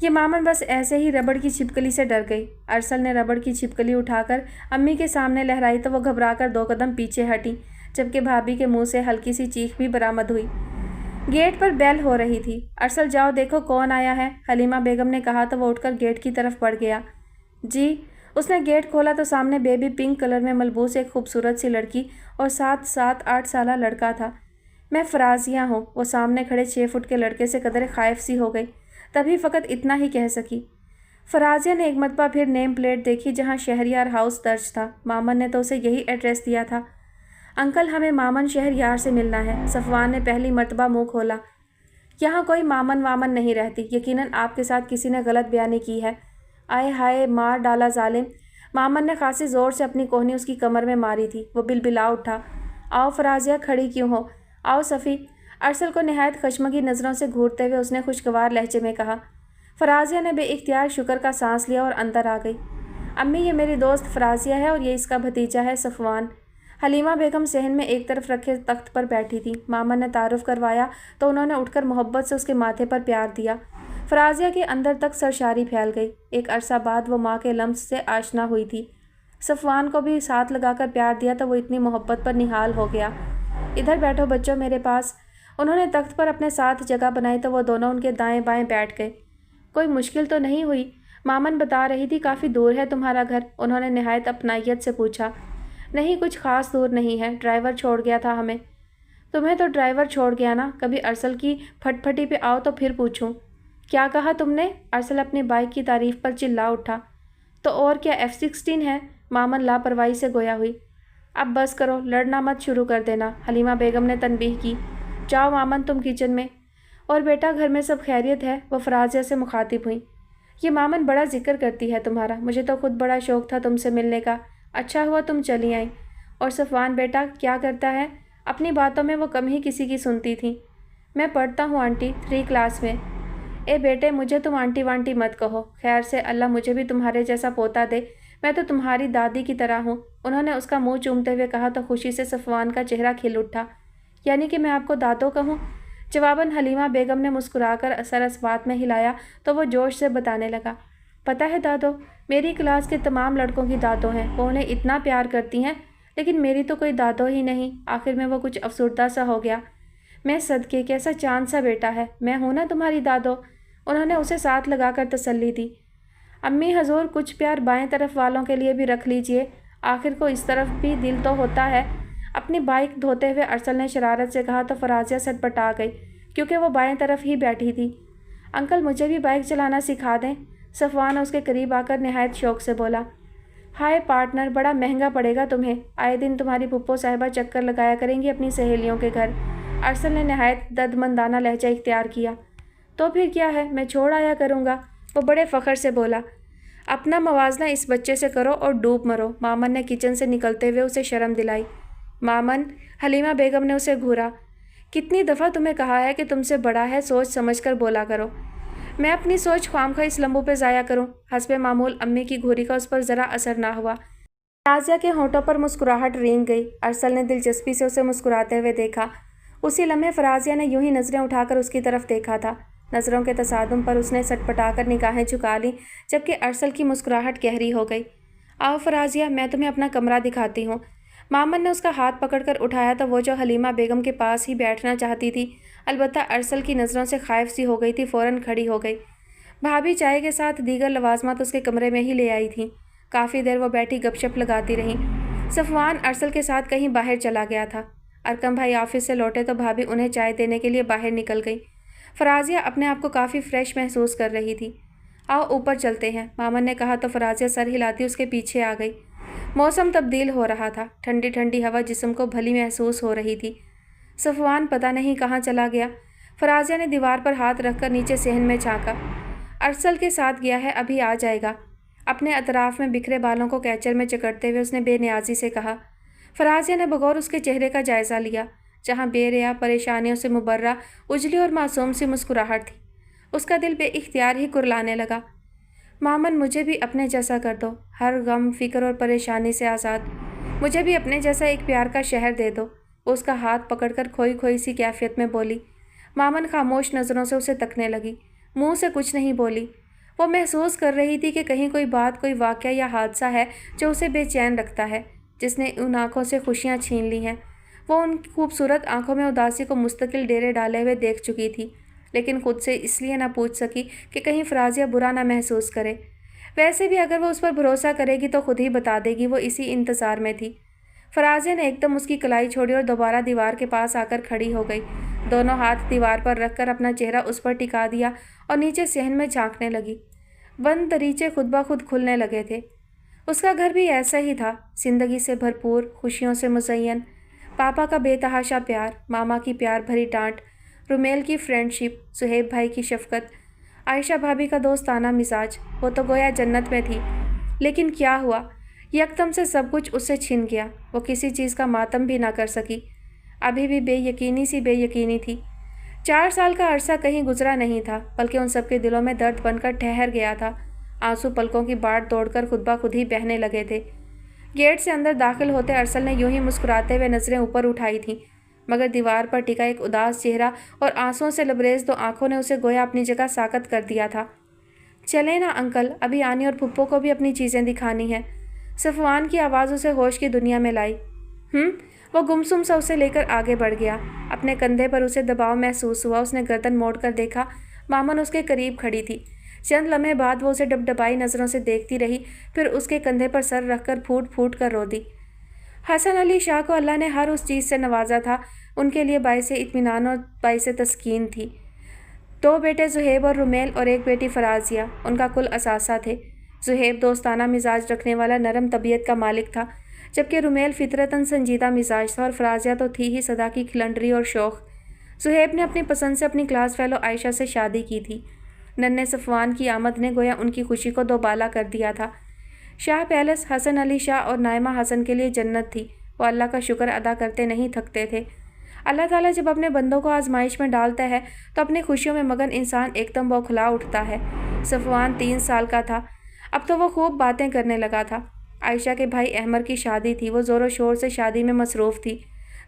[SPEAKER 1] ये मामन बस ऐसे ही रबड़ की छिपकली से डर गई। अरसल ने रबड़ की छिपकली उठाकर अम्मी के सामने लहराई तो वो घबराकर 2 कदम पीछे हटी, जबकि भाभी के मुंह से हल्की सी चीख भी बरामद हुई। गेट पर बेल हो रही थी। अरसल, जाओ देखो कौन आया है, हलीमा बेगम ने कहा तो वो उठकर गेट की तरफ बढ़ गया। जी। उसने गेट खोला तो सामने बेबी पिंक कलर में मलबूस एक खूबसूरत सी लड़की और 7-8 साला लड़का था। मैं फराजिया हूँ, वो सामने खड़े 6 फुट के लड़के से कदर खाइफ सी हो गई। तभी फ़कत इतना ही कह सकी। फराजिया ने एक मरतबा फिर नेम प्लेट देखी जहाँ शहरयार हाउस दर्ज था। मामन ने तो उसे यही एड्रेस दिया था। अंकल, हमें मामन शहरयार से मिलना है। सफ़वान ने पहली मरतबा मुँह खोला। यहाँ कोई मामन वामन नहीं रहती, यकीनन आपके साथ किसी ने गलत बयानी की है। आए हाय, मार डाला जालिम। मामन ने खासी ज़ोर से अपनी कोहनी उसकी कमर में मारी थी। वो बिलबिला उठा। आओ फराजिया, खड़ी क्यों हो? आओ सफ़ी। अरसल को निहायत खशमगी नज़रों से घूरते हुए उसने खुशगवार लहजे में कहा। फराजिया ने बेइख्तियार शुक्र का सांस लिया और अंदर आ गई। अम्मी, ये मेरी दोस्त फराजिया है और ये इसका भतीजा है सफ़वान। حلیمہ بیگم صحن میں ایک طرف رکھے تخت پر بیٹھی تھی۔ مامن نے تعارف کروایا تو انہوں نے اٹھ کر محبت سے اس کے ماتھے پر پیار دیا۔ فرازیہ کے اندر تک سرشاری پھیل گئی۔ ایک عرصہ بعد وہ ماں کے لمس سے آشنا ہوئی تھی۔ صفوان کو بھی ساتھ لگا کر پیار دیا تو وہ اتنی محبت پر نہال ہو گیا۔ ادھر بیٹھو بچوں میرے پاس۔ انہوں نے تخت پر اپنے ساتھ جگہ بنائی تو وہ دونوں ان کے دائیں بائیں بیٹھ گئے۔ کوئی مشکل تو نہیں ہوئی؟ مامن بتا رہی تھی کافی دور ہے تمہارا گھر؟ انہوں نے نہایت اپنائیت سے پوچھا۔ نہیں، کچھ خاص دور نہیں ہے، ڈرائیور چھوڑ گیا تھا ہمیں۔ تمہیں تو ڈرائیور چھوڑ گیا نا؟ کبھی ارسل کی پھٹ پھٹی پہ آؤ تو پھر پوچھوں۔ کیا کہا تم نے؟ ارسل اپنی بائک کی تعریف پر چلا اٹھا۔ تو اور کیا F-16 ہے؟ مامن لاپرواہی سے گویا ہوئی۔ اب بس کرو، لڑنا مت شروع کر دینا، حلیمہ بیگم نے تنبیہ کی۔ جاؤ مامن تم کچن میں۔ اور بیٹا گھر میں سب خیریت ہے؟ وہ فرازیہ سے مخاطب ہوئی۔ یہ مامن بڑا ذکر کرتی ہے تمہارا، مجھے تو خود بڑا شوق تھا تم سے ملنے کا، اچھا ہوا تم چلی آئیں۔ اور صفوان بیٹا کیا کرتا ہے؟ اپنی باتوں میں وہ کم ہی کسی کی سنتی تھی۔ میں پڑھتا ہوں آنٹی، 3 کلاس میں۔ اے بیٹے مجھے تم آنٹی وانٹی مت کہو، خیر سے اللہ مجھے بھی تمہارے جیسا پوتا دے، میں تو تمہاری دادی کی طرح ہوں۔ انہوں نے اس کا منہ چومتے ہوئے کہا تو خوشی سے صفوان کا چہرہ کھل اٹھا۔ یعنی کہ میں آپ کو دادو کہوں؟ جواباً حلیمہ بیگم نے مسکرا کر سر اس بات میں ہلایا تو وہ جوش سے بتانے لگا۔ پتہ ہے دادو، میری کلاس کے تمام لڑکوں کی دادو ہیں، وہ انہیں اتنا پیار کرتی ہیں، لیکن میری تو کوئی دادو ہی نہیں۔ آخر میں وہ کچھ افسردہ سا ہو گیا۔ میں صدقے کیسا چاند سا بیٹا ہے، میں ہوں نا تمہاری دادو؟ انہوں نے اسے ساتھ لگا کر تسلی دی۔ امی حضور کچھ پیار بائیں طرف والوں کے لیے بھی رکھ لیجئے، آخر کو اس طرف بھی دل تو ہوتا ہے۔ اپنی بائک دھوتے ہوئے ارسل نے شرارت سے کہا تو فرازیہ سٹپٹا گئی کیونکہ وہ بائیں طرف ہی بیٹھی تھی۔ انکل مجھے بھی بائک چلانا سکھا دیں، صفوان اس کے قریب آ کر نہایت شوق سے بولا۔ ہائے پارٹنر، بڑا مہنگا پڑے گا تمہیں، آئے دن تمہاری پھپھو صاحبہ چکر لگایا کریں گی اپنی سہیلیوں کے گھر۔ ارسل نے نہایت دردمندانہ لہجہ اختیار کیا۔ تو پھر کیا ہے، میں چھوڑ آیا کروں گا، وہ بڑے فخر سے بولا۔ اپنا موازنہ اس بچے سے کرو اور ڈوب مرو، مامن نے کچن سے نکلتے ہوئے اسے شرم دلائی۔ مامن، حلیمہ بیگم نے اسے گھورا۔ کتنی دفعہ تمہیں کہا ہے کہ تم سے بڑا ہے، سوچ سمجھ کر بولا کرو۔ میں اپنی سوچ خوامخواہ اس لمبو پہ ضائع کروں؟ حسب معمول امی کی گھوری کا اس پر ذرا اثر نہ ہوا۔ رازیہ کے ہونٹوں پر مسکراہٹ رینگ گئی۔ ارسل نے دلچسپی سے اسے مسکراتے ہوئے دیکھا۔ اسی لمحے فرازیہ نے یوں ہی نظریں اٹھا کر اس کی طرف دیکھا تھا۔ نظروں کے تصادم پر اس نے سٹپٹا کر نگاہیں جھکا لیں جبکہ ارسل کی مسکراہٹ گہری ہو گئی۔ آؤ فرازیہ، میں تمہیں اپنا کمرہ دکھاتی ہوں۔ مامن نے اس کا ہاتھ پکڑ کر اٹھایا تو وہ جو حلیمہ بیگم کے پاس ہی بیٹھنا چاہتی تھی، البتہ ارسل کی نظروں سے خائف سی ہو گئی تھی، فوراً کھڑی ہو گئی۔ بھابھی چائے کے ساتھ دیگر لوازمات اس کے کمرے میں ہی لے آئی تھیں۔ کافی دیر وہ بیٹھی گپ شپ لگاتی رہیں۔ صفوان ارسل کے ساتھ کہیں باہر چلا گیا تھا۔ ارکم بھائی آفس سے لوٹے تو بھابھی انہیں چائے دینے کے لیے باہر نکل گئی۔ فرازیہ اپنے آپ کو کافی فریش محسوس کر رہی تھی۔ آؤ اوپر چلتے ہیں، مامن نے کہا تو فرازیہ سر ہلاتی اس کے پیچھے آ گئی۔ موسم تبدیل ہو رہا تھا، ٹھنڈی ٹھنڈی ہوا جسم کو بھلی محسوس ہو رہی تھی۔ صفوان پتہ نہیں کہاں چلا گیا۔ فرازیہ نے دیوار پر ہاتھ رکھ کر نیچے صحن میں جھانکا۔ ارسل کے ساتھ گیا ہے، ابھی آ جائے گا۔ اپنے اطراف میں بکھرے بالوں کو کیچر میں جکڑتے ہوئے اس نے بے نیازی سے کہا۔ فرازیہ نے بغور اس کے چہرے کا جائزہ لیا، جہاں بے ریا پریشانیوں سے مبرہ اجلی اور معصوم سی مسکراہٹ تھی۔ اس کا دل بے اختیار ہی کرلانے لگا۔ مامن مجھے بھی اپنے جیسا کر دو، ہر غم فکر اور پریشانی سے آزاد، مجھے بھی اپنے جیسا ایک پیار کا شہر دے دو۔ وہ اس کا ہاتھ پکڑ کر کھوئی کھوئی سی کیفیت میں بولی۔ مامن خاموش نظروں سے اسے تکنے لگی، منہ سے کچھ نہیں بولی۔ وہ محسوس کر رہی تھی کہ کہیں کوئی بات، کوئی واقعہ یا حادثہ ہے جو اسے بے چین رکھتا ہے، جس نے ان آنکھوں سے خوشیاں چھین لی ہیں۔ وہ ان خوبصورت آنکھوں میں اداسی کو مستقل ڈیرے ڈالے ہوئے دیکھ چکی تھی، لیکن خود سے اس لیے نہ پوچھ سکی کہ کہیں فرازیہ برا نہ محسوس کرے۔ ویسے بھی اگر وہ اس پر بھروسہ کرے گی تو خود ہی بتا دے گی، وہ اسی انتظار میں تھی۔ فرازیہ نے ایک دم اس کی کلائی چھوڑی اور دوبارہ دیوار کے پاس آ کر کھڑی ہو گئی، دونوں ہاتھ دیوار پر رکھ کر اپنا چہرہ اس پر ٹکا دیا اور نیچے صحن میں جھانکنے لگی۔ بند دریچے خود بخود کھلنے لگے تھے۔ اس کا گھر بھی ایسا ہی تھا، زندگی سے بھرپور، خوشیوں سے مزین۔ پاپا کا بے تحاشا پیار، ماما کی پیار بھری ڈانٹ، رومیل کی فرینڈشپ، صہیب بھائی کی شفقت، عائشہ بھابھی کا دوستانہ مزاج، وہ تو گویا جنت میں تھی۔ لیکن کیا ہوا؟ یکدم سے سب کچھ اس سے چھن گیا۔ وہ کسی چیز کا ماتم بھی نہ کر سکی، ابھی بھی بے یقینی تھی۔ 4 سال کا عرصہ کہیں گزرا نہیں تھا، بلکہ ان سب کے دلوں میں درد بن کر ٹھہر گیا تھا۔ آنسو پلکوں کی باڑ توڑ کر خود بخود ہی بہنے لگے تھے۔ गेट से अंदर दाखिल होते अरसल ने यूं ही मुस्कुराते हुए नजरें ऊपर उठाई थीं, मगर दीवार पर टिका एक उदास चेहरा और आंसुओं से लबरेज 2 आंखों ने उसे गोया अपनी जगह साकत कर दिया था। चले ना अंकल, अभी आनी और फुप्पो को भी अपनी चीज़ें दिखानी है। सफ़वान की आवाज़ उसे होश की दुनिया में लाई। वो गुमसुम सा उसे लेकर आगे बढ़ गया। अपने कंधे पर उसे दबाव महसूस हुआ। उसने गर्दन मोड़कर देखा, मामन उसके करीब खड़ी थी। चंद लम्हे बाद वो उसे डबडबाई नज़रों से देखती रही, फिर उसके कंधे पर सर रखकर फूट फूट कर रो दी। हसन अली शाह को अल्लाह ने हर उस चीज़ से नवाजा था, उनके लिए बाइसे इत्मीनान और बाइसे तस्कीन थी। 2 बेटे ज़ुहैब और रुमेल और 1 बेटी फ़राज़िया उनका कुल असासा थे। ज़ुहैब दोस्ताना मिजाज रखने वाला नरम तबीयत का मालिक था, जबकि रुमेल फितरतन संजीदा मिजाज था और फ़राज़िया तो थी ही सदा की खिलंडरी और शौक़। ज़ुहैब ने अपनी पसंद से अपनी क्लास फेलो आयशा से शादी की थी। नन्हे सफ़वान की आमद ने गोया उनकी खुशी को दोबाला कर दिया था। शाह पैलेस हसन अली शाह और नाइमा हसन के लिए जन्नत थी। वो अल्लाह का शुक्र अदा करते नहीं थकते थे। अल्लाह ताला जब अपने बंदों को आजमाइश में डालता है तो अपनी खुशियों में मगन इंसान एकदम बौखला उठता है। सफ़वान 3 साल का था, अब तो वो खूब बातें करने लगा था। आयशा के भाई अहमर की शादी थी, वो ज़ोरों शोर से शादी में मसरूफ़ थी।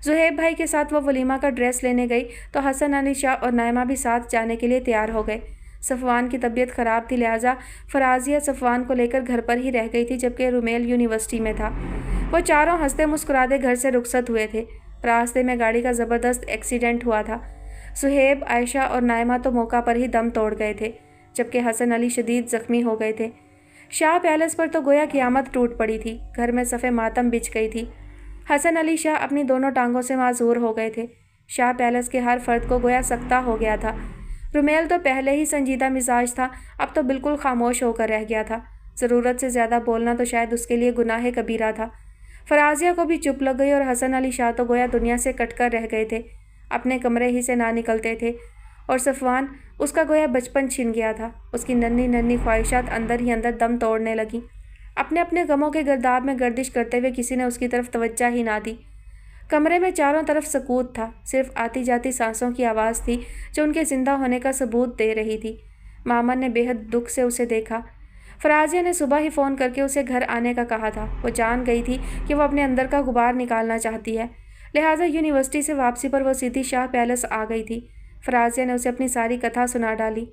[SPEAKER 1] ज़ुहैब भाई के साथ वो वलीमा का ड्रेस लेने गई तो हसन अली शाह और नाइमा भी साथ जाने के लिए तैयार हो गए। सफ़वान की तबीयत ख़राब थी, लिहाजा फ़राज़िया सफ़वान को लेकर घर पर ही रह गई थी, जबकि रुमेल यूनिवर्सिटी में था। वो चारों हंसते मुस्कुराते घर से रुखसत हुए थे। रास्ते में गाड़ी का ज़बरदस्त एक्सीडेंट हुआ था। ज़ुहैब, आयशा और नाइमा तो मौका पर ही दम तोड़ गए थे, जबकि हसन अली शदीद ज़ख्मी हो गए थे। शाह पैलेस पर तो गोया क़यामत टूट पड़ी थी। घर में सफ़े मातम बिछ गई थी। हसन अली शाह अपनी दोनों टांगों से माजूर हो गए थे। शाह पैलेस के हर फर्द को गोया सख्ता हो गया था। रुमेल तो पहले ही संजीदा मिजाज था, अब तो बिल्कुल खामोश होकर रह गया था। ज़रूरत से ज़्यादा बोलना तो शायद उसके लिए गुनाह कबीरा था। फ़राज़िया को भी चुप लग गई और हसन अली शाह तो गोया दुनिया से कटकर रह गए थे, अपने कमरे ही से ना निकलते थे। और सफ़वान, उसका गोया बचपन छिन गया था। उसकी नन्ही नन्ही ख्वाहिशात अंदर ही अंदर दम तोड़ने लगीं। अपने अपने गमों के गर्दाब में गर्दिश करते हुए किसी ने उसकी तरफ तवज्जो ही ना दी। कमरे में चारों तरफ सकूत था, सिर्फ आती जाती सांसों की आवाज़ थी जो उनके ज़िंदा होने का सबूत दे रही थी। मामन ने बेहद दुख से उसे देखा। फ़राज़िया ने सुबह ही फ़ोन करके उसे घर आने का कहा था। वो जान गई थी कि वो अपने अंदर का गुबार निकालना चाहती है, लिहाजा यूनिवर्सिटी से वापसी पर वो सीधी शाह पैलेस आ गई थी। फ़राज़िया ने उसे अपनी सारी कथा सुना डाली।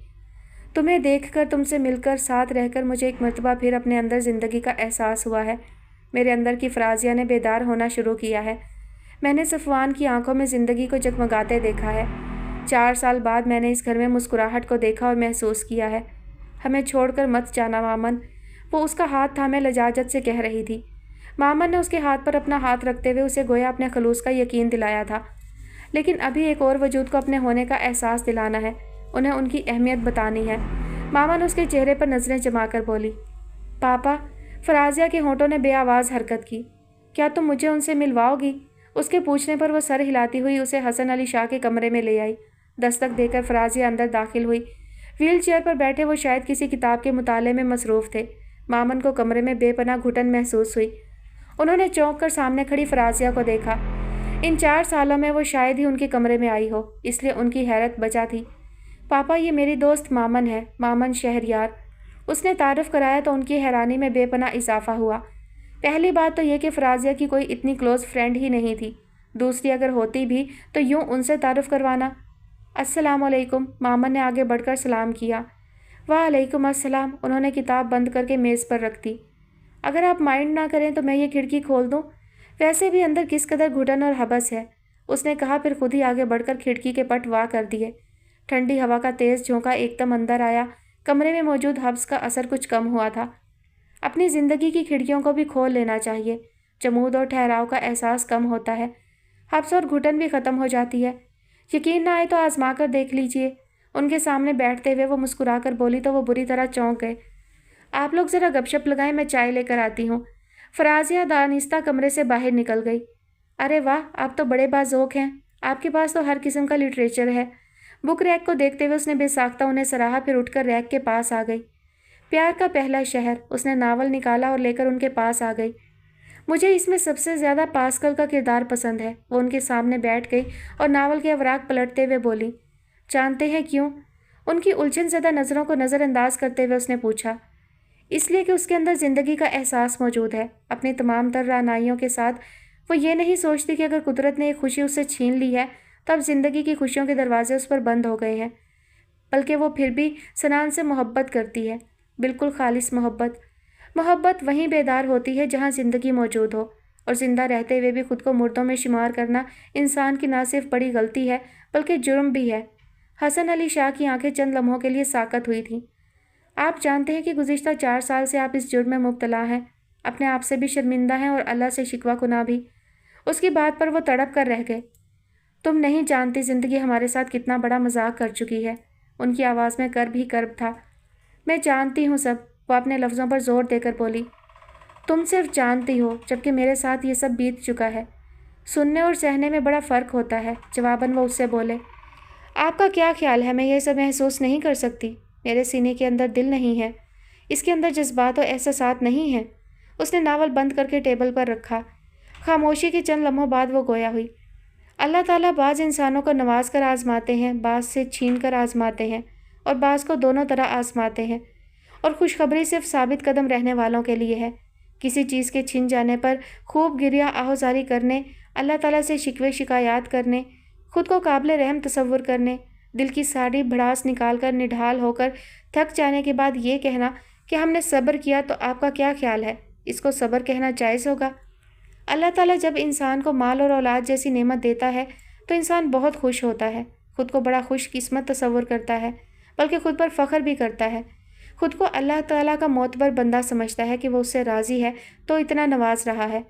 [SPEAKER 1] तुम्हें देखकर, तुमसे मिलकर, साथ रहकर मुझे एक मरतबा फिर अपने अंदर ज़िंदगी का एहसास हुआ है। मेरे अंदर की फ़राज़िया ने बेदार होना शुरू किया है। मैंने सफ़वान की आंखों में ज़िंदगी को जगमगाते देखा है। 4 साल बाद मैंने इस घर में मुस्कुराहट को देखा और महसूस किया है। हमें छोड़कर मत जाना मामन, वो उसका हाथ थामे लजाजत से कह रही थी। मामन ने उसके हाथ पर अपना हाथ रखते हुए उसे गोया अपने खलूस का यकीन दिलाया था। लेकिन अभी एक और वजूद को अपने होने का एहसास दिलाना है, उन्हें उनकी अहमियत बतानी है। मामन उसके चेहरे पर नज़रें जमाकर बोली। पापा, फ़राज़िया के होंठों ने बेआवाज़ हरकत की। क्या तुम मुझे उनसे मिलवाओगी? उसके पूछने पर वो सर हिलाती हुई उसे हसन अली शाह के कमरे में ले आई। दस्तक देकर फ़राज़िया अंदर दाखिल हुई। व्हील चेयर पर बैठे वो शायद किसी किताब के मुताले में मसरूफ़ थे। मामन को कमरे में बेपनाह घुटन महसूस हुई। उन्होंने चौंक कर सामने खड़ी फ़राज़िया को देखा। इन 4 सालों में वो शायद ही उनके कमरे में आई हो, इसलिए उनकी हैरत बचा थी। पापा, ये मेरी दोस्त मामन है, मामन शहरयार। उसने तारुफ कराया तो उनकी हैरानी में बेपनाह इजाफा हुआ। पहली बात तो यह कि फ़राज़िया की कोई इतनी क्लोज़ फ्रेंड ही नहीं थी। दूसरी, अगर होती भी तो यूँ उनसे तारुफ करवाना। अस्सलामुअलैकुम, मामन ने आगे बढ़कर सलाम किया। वालेकुम अस्सलाम। उन्होंने किताब बंद करके मेज़ पर रख दी। अगर आप माइंड ना करें तो मैं ये खिड़की खोल दूँ? वैसे भी अंदर किस कदर घुटन और हबस है, उसने कहा, फिर खुद ही आगे बढ़कर खिड़की के पट वाह कर दिए। ठंडी हवा का तेज़ झोंका एकदम अंदर आया। कमरे में मौजूद हब्स का असर कुछ कम हुआ था। अपनी ज़िंदगी की खिड़कियों को भी खोल लेना चाहिए। जमूद और ठहराव का एहसास कम होता है, हब्स और घुटन भी ख़त्म हो जाती है। यकीन ना आए तो आजमा कर देख लीजिए। उनके सामने बैठते हुए वो मुस्कुराकर बोली तो वो बुरी तरह चौंक गए। आप लोग ज़रा गपशप लगाएं, मैं चाय लेकर आती हूँ। फ़राज़िया दानिस्ता कमरे से बाहर निकल गई। अरे वाह, आप तो बड़े बाज़ौक़ हैं, आपके पास तो हर किस्म का लिटरेचर है। बुक रैक को देखते हुए उसने बेसाख्ता उन्हें सराहा, फिर उठकर रैक के पास आ गई। प्यार का पहला शहर, उसने नावल निकाला और लेकर उनके पास आ गई। मुझे इसमें सबसे ज़्यादा पास्कल का किरदार पसंद है। वो उनके सामने बैठ गई और नावल के अवराक पलटते हुए बोली। जानते हैं क्यों? उनकी उलझन ज़दा नज़रों को नज़रअंदाज करते हुए उसने पूछा। اس لیے کہ اس کے اندر زندگی کا احساس موجود ہے۔ اپنی تمام تر رعنائیوں کے ساتھ وہ یہ نہیں سوچتی کہ اگر قدرت نے ایک خوشی اس سے چھین لی ہے تو اب زندگی کی خوشیوں کے دروازے اس پر بند ہو گئے ہیں، بلکہ وہ پھر بھی سنان سے محبت کرتی ہے، بالکل خالص محبت۔ محبت وہیں بیدار ہوتی ہے جہاں زندگی موجود ہو، اور زندہ رہتے ہوئے بھی خود کو مردوں میں شمار کرنا انسان کی نہ صرف بڑی غلطی ہے بلکہ جرم بھی ہے۔ حسن علی شاہ کی آنکھیں چند لمحوں کے لیے ساکت ہوئی تھیں۔ آپ جانتے ہیں کہ گزشتہ 4 سال سے آپ اس جرم میں مبتلا ہیں، اپنے آپ سے بھی شرمندہ ہیں اور اللہ سے شکوہ کناں بھی۔ اس کی بات پر وہ تڑپ کر رہ گئے۔ تم نہیں جانتی زندگی ہمارے ساتھ کتنا بڑا مذاق کر چکی ہے۔ ان کی آواز میں کرب ہی کرب تھا۔ میں جانتی ہوں سب، وہ اپنے لفظوں پر زور دے کر بولی۔ تم صرف جانتی ہو، جبکہ میرے ساتھ یہ سب بیت چکا ہے۔ سننے اور سہنے میں بڑا فرق ہوتا ہے، جواباً وہ اس سے بولے۔ آپ کا کیا خیال ہے میں یہ سب محسوس نہیں کر سکتی؟ میرے سینے کے اندر دل نہیں ہے، اس کے اندر جذبات و احساسات نہیں ہیں۔ اس نے ناول بند کر کے ٹیبل پر رکھا۔ خاموشی کے چند لمحوں بعد وہ گویا ہوئی۔ اللہ تعالیٰ بعض انسانوں کو نواز کر آزماتے ہیں، بعض سے چھین کر آزماتے ہیں، اور بعض کو دونوں طرح آزماتے ہیں، اور خوشخبری صرف ثابت قدم رہنے والوں کے لیے ہے۔ کسی چیز کے چھن جانے پر خوب گریہ آہوزاری کرنے، اللہ تعالیٰ سے شکوے شکایات کرنے، خود کو قابل رحم تصور کرنے، دل کی ساری بھڑاس نکال کر نڈھال ہو کر تھک جانے کے بعد یہ کہنا کہ ہم نے صبر کیا، تو آپ کا کیا خیال ہے اس کو صبر کہنا جائز ہوگا؟ اللہ تعالیٰ جب انسان کو مال اور اولاد جیسی نعمت دیتا ہے تو انسان بہت خوش ہوتا ہے، خود کو بڑا خوش قسمت تصور کرتا ہے، بلکہ خود پر فخر بھی کرتا ہے، خود کو اللہ تعالیٰ کا معتبر بندہ سمجھتا ہے کہ وہ اس سے راضی ہے تو اتنا نواز رہا ہے۔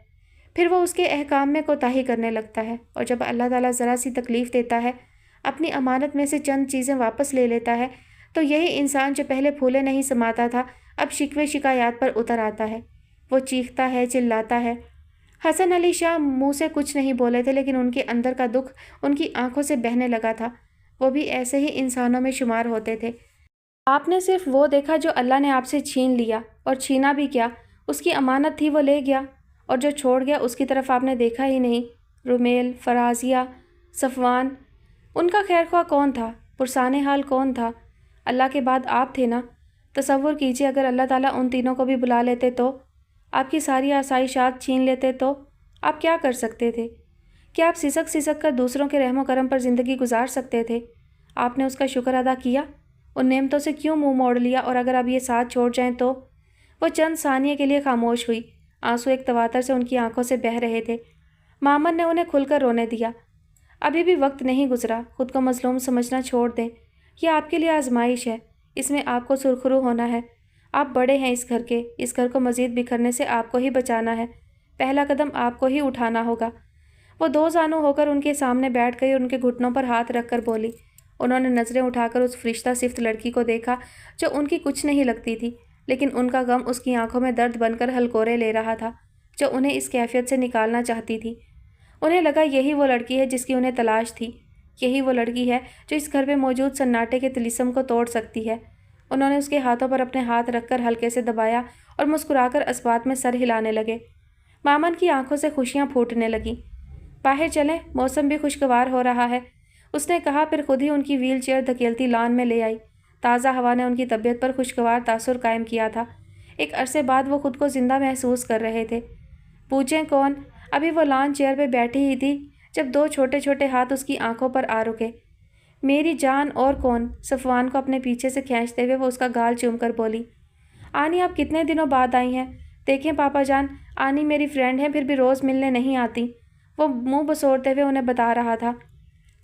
[SPEAKER 1] پھر وہ اس کے احکام میں کوتاہی کرنے لگتا ہے، اور جب اللہ تعالیٰ ذرا سی تکلیف دیتا ہے، اپنی امانت میں سے چند چیزیں واپس لے لیتا ہے، تو یہی انسان جو پہلے پھولے نہیں سماتا تھا اب شکوے شکایات پر اتر آتا ہے۔ وہ چیختا ہے، چلاتا ہے۔ حسن علی شاہ منہ سے کچھ نہیں بولے تھے، لیکن ان کے اندر کا دکھ ان کی آنکھوں سے بہنے لگا تھا۔ وہ بھی ایسے ہی انسانوں میں شمار ہوتے تھے۔ آپ نے صرف وہ دیکھا جو اللہ نے آپ سے چھین لیا، اور چھینا بھی کیا، اس کی امانت تھی وہ لے گیا، اور جو چھوڑ گیا اس کی طرف آپ نے دیکھا ہی نہیں۔ رومیل، فرازیہ، صفوان، ان کا خیر خواہ کون تھا؟ پرسان حال کون تھا؟ اللہ کے بعد آپ تھے نا۔ تصور کیجئے اگر اللہ تعالیٰ ان تینوں کو بھی بلا لیتے تو، آپ کی ساری آسائشات چھین لیتے تو آپ کیا کر سکتے تھے؟ کیا آپ سسک سسک کر دوسروں کے رحم و کرم پر زندگی گزار سکتے تھے؟ آپ نے اس کا شکر ادا کیا؟ ان نعمتوں سے کیوں منہ موڑ لیا؟ اور اگر آپ یہ ساتھ چھوڑ جائیں تو؟ وہ چند ثانیے کے لیے خاموش ہوئی۔ آنسو ایک تواتر سے ان کی آنکھوں سے بہہ رہے تھے۔ مامن نے انہیں کھل کر رونے دیا۔ ابھی بھی وقت نہیں گزرا، خود کو مظلوم سمجھنا چھوڑ دیں۔ یہ آپ کے لیے آزمائش ہے، اس میں آپ کو سرخرو ہونا ہے۔ آپ بڑے ہیں اس گھر کے، اس گھر کو مزید بکھرنے سے آپ کو ہی بچانا ہے۔ پہلا قدم آپ کو ہی اٹھانا ہوگا۔ وہ دو زانو ہو کر ان کے سامنے بیٹھ گئی اور ان کے گھٹنوں پر ہاتھ رکھ کر بولی۔ انہوں نے نظریں اٹھا کر اس فرشتہ صفت لڑکی کو دیکھا جو ان کی کچھ نہیں لگتی تھی، لیکن ان کا غم اس کی آنکھوں میں درد بن کر ہلکورے لے رہا تھا جو انہیں اس کیفیت سے نکالنا چاہتی تھی۔ انہیں لگا یہی وہ لڑکی ہے جس کی انہیں تلاش تھی، یہی وہ لڑکی ہے جو اس گھر میں موجود سناٹے کے طلسم کو توڑ سکتی ہے۔ انہوں نے اس کے ہاتھوں پر اپنے ہاتھ رکھ کر ہلکے سے دبایا اور مسکرا کر اسبات میں سر ہلانے لگے۔ مامن کی آنکھوں سے خوشیاں پھوٹنے لگیں۔ باہر چلیں، موسم بھی خوشگوار ہو رہا ہے، اس نے کہا، پھر خود ہی ان کی ویل چیئر دھکیلتی لان میں لے آئی۔ تازہ ہوا نے ان کی طبیعت پر خوشگوار تاثر قائم کیا تھا۔ ایک عرصے بعد وہ خود کو زندہ محسوس کر رہے تھے۔ پوچھیں کون؟ ابھی وہ لان چیئر پہ بیٹھی ہی تھی جب دو چھوٹے چھوٹے ہاتھ اس کی آنکھوں پر آ رکے۔ میری جان، اور کون؟ صفوان کو اپنے پیچھے سے کھینچتے ہوئے وہ اس کا گال چوم کر بولی۔ آنی آپ کتنے دنوں بعد آئی ہیں؟ دیکھیں پاپا جان، آنی میری فرینڈ ہے، پھر بھی روز ملنے نہیں آتی، وہ منہ بسوڑتے ہوئے انہیں بتا رہا تھا۔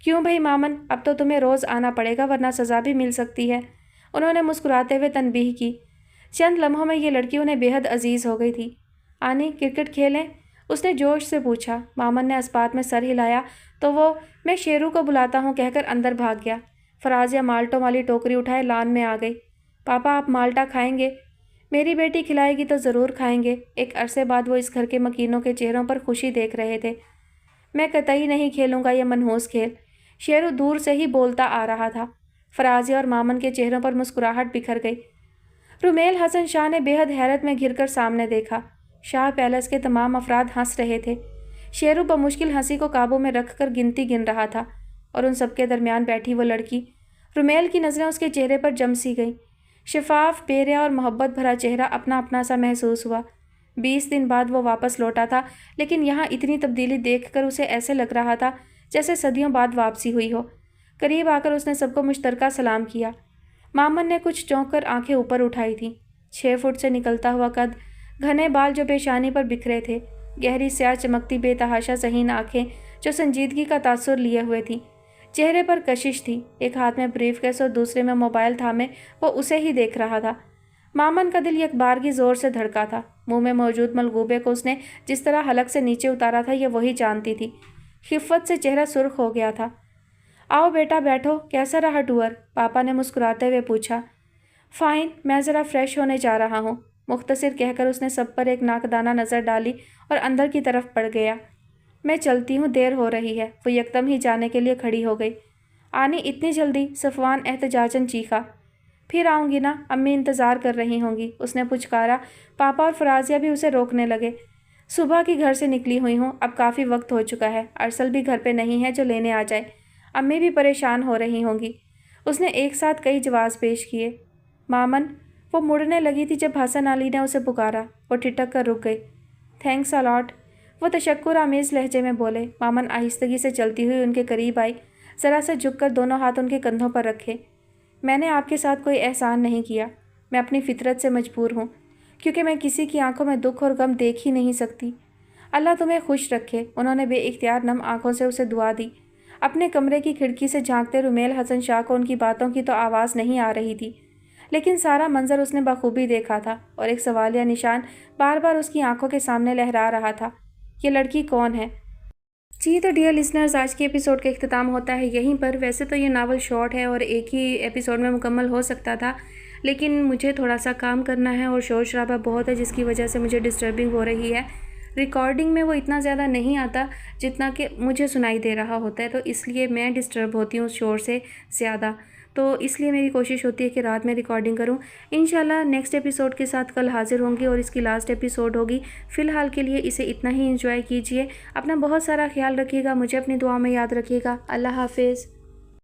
[SPEAKER 1] کیوں بھائی مامن، اب تو تمہیں روز آنا پڑے گا ورنہ سزا بھی مل سکتی ہے، انہوں نے مسکراتے ہوئے تنبیہ کی۔ چند لمحوں میں یہ لڑکی انہیں بے حد عزیز ہو گئی تھی۔ آنی کرکٹ کھیلیں؟ اس نے جوش سے پوچھا۔ مامن نے اسبات میں سر ہلایا تو وہ میں شیرو کو بلاتا ہوں کہہ کر اندر بھاگ گیا۔ فرازیہ مالٹوں والی ٹوکری اٹھائے لان میں آ گئی۔ پاپا آپ مالٹا کھائیں گے؟ میری بیٹی کھلائے گی تو ضرور کھائیں گے۔ ایک عرصے بعد وہ اس گھر کے مکینوں کے چہروں پر خوشی دیکھ رہے تھے۔ میں قطعی نہیں کھیلوں گا یہ منحوس کھیل، شیرو دور سے ہی بولتا آ رہا تھا۔ فرازیہ اور مامن کے چہروں پر مسکراہٹ بکھر گئی۔ رومیل حسن شاہ نے بے حد حیرت میں گھر کر سامنے دیکھا۔ شاہ پیلس کے تمام افراد ہنس رہے تھے۔ شیرو بمشکل ہنسی کو قابو میں رکھ کر گنتی گن رہا تھا، اور ان سب کے درمیان بیٹھی وہ لڑکی۔ رومیل کی نظریں اس کے چہرے پر جم سی گئیں۔ शफाफ, बेरिया और मोहब्बत भरा चेहरा अपना अपना सा महसूस हुआ। 20 दिन बाद वो वापस लौटा था, लेकिन यहाँ इतनी तब्दीली देखकर उसे ऐसे लग रहा था जैसे सदियों बाद वापसी हुई हो। करीब आकर उसने सबको मुश्तरका सलाम किया। मामन ने कुछ चौंक कर आंखें ऊपर उठाई थीं। 6 फुट से निकलता हुआ कद, घने बाल जो पेशानी पर बिखरे थे, गहरी स्याह चमकती बेतहाशा ज़हीन आंखें जो संजीदगी का तासुर लिए हुए थीं। चेहरे पर कशिश थी। एक हाथ में ब्रीफकेस और दूसरे में मोबाइल थामे वो उसे ही देख रहा था। मामन का दिल यकबारगी ज़ोर से धड़का था। मुंह में मौजूद मलगूबे को उसने जिस तरह हलक से नीचे उतारा था, ये वही जानती थी। खिफ़्फ़त से चेहरा सुर्ख हो गया था। आओ बेटा बैठो, कैसा रहा टूर? पापा ने मुस्कुराते हुए पूछा। फ़ाइन, मैं ज़रा फ्रेश होने जा रहा हूँ, मुख्तसर कहकर उसने सब पर एक नाकदाना नज़र डाली और अंदर की तरफ पड़ गया। मैं चलती हूँ, देर हो रही है। वो यकदम ही जाने के लिए खड़ी हो गई। आनी इतनी जल्दी? सफ़वान एहतजाजन चीखा। फिर आऊँगी ना, अम्मी इंतज़ार कर रही होंगी, उसने पुचकारा। पापा और फराजिया भी उसे रोकने लगे। सुबह की घर से निकली हुई हूँ, अब काफ़ी वक्त हो चुका है। अरसल भी घर पे नहीं है जो लेने आ जाए। अम्मी भी परेशान हो रही होंगी। उसने एक साथ कई जवाब पेश किए। मामन, वो मुड़ने लगी थी जब हसन अली ने उसे पुकारा। वो ठिठक कर रुक गई। थैंक्स अ लॉट, वो तशक्कुर आमेज़ लहजे में बोले। मामन आहिस्तगी से चलती हुई उनके करीब आई, ज़रा से झुककर दोनों हाथ उनके कंधों पर रखे। मैंने आपके साथ कोई एहसान नहीं किया। मैं अपनी फितरत से मजबूर हूँ, क्योंकि मैं किसी की आंखों में दुख और गम देख ही नहीं सकती। अल्लाह तुम्हें खुश रखे। उन्होंने बेइख्तियार नम आंखों से उसे दुआ दी। अपने कमरे की खिड़की से झांकते रुमेल हसन शाह को उनकी बातों की तो आवाज़ नहीं आ रही थी, लेकिन सारा मंजर उसने बखूबी देखा था और एक सवालिया निशान बार बार उसकी आंखों के सामने लहरा रहा था। ये लड़की कौन है? जी तो डियर लिसनर्स, आज के एपिसोड का इख्तिताम होता है यहीं पर। वैसे तो ये नावल शॉर्ट है और एक ही एपिसोड में मुकम्मल हो सकता था, लेकिन मुझे थोड़ा सा काम करना है और शोर शराबा बहुत है, जिसकी वजह से मुझे डिस्टर्बिंग हो रही है। रिकॉर्डिंग में वो इतना ज़्यादा नहीं आता जितना कि मुझे सुनाई दे रहा होता है, तो इसलिए मैं डिस्टर्ब होती हूँ शोर से ज़्यादा। तो इसलिए मेरी कोशिश होती है कि रात में रिकॉर्डिंग करूं। इंशाल्लाह नेक्स्ट एपिसोड के साथ कल हाजिर होंगी और इसकी लास्ट एपिसोड होगी। फ़िलहाल के लिए इसे इतना ही एंजॉय कीजिए। अपना बहुत सारा ख्याल रखिएगा, मुझे अपनी दुआ में याद रखिएगा। अल्लाह हाफिज़।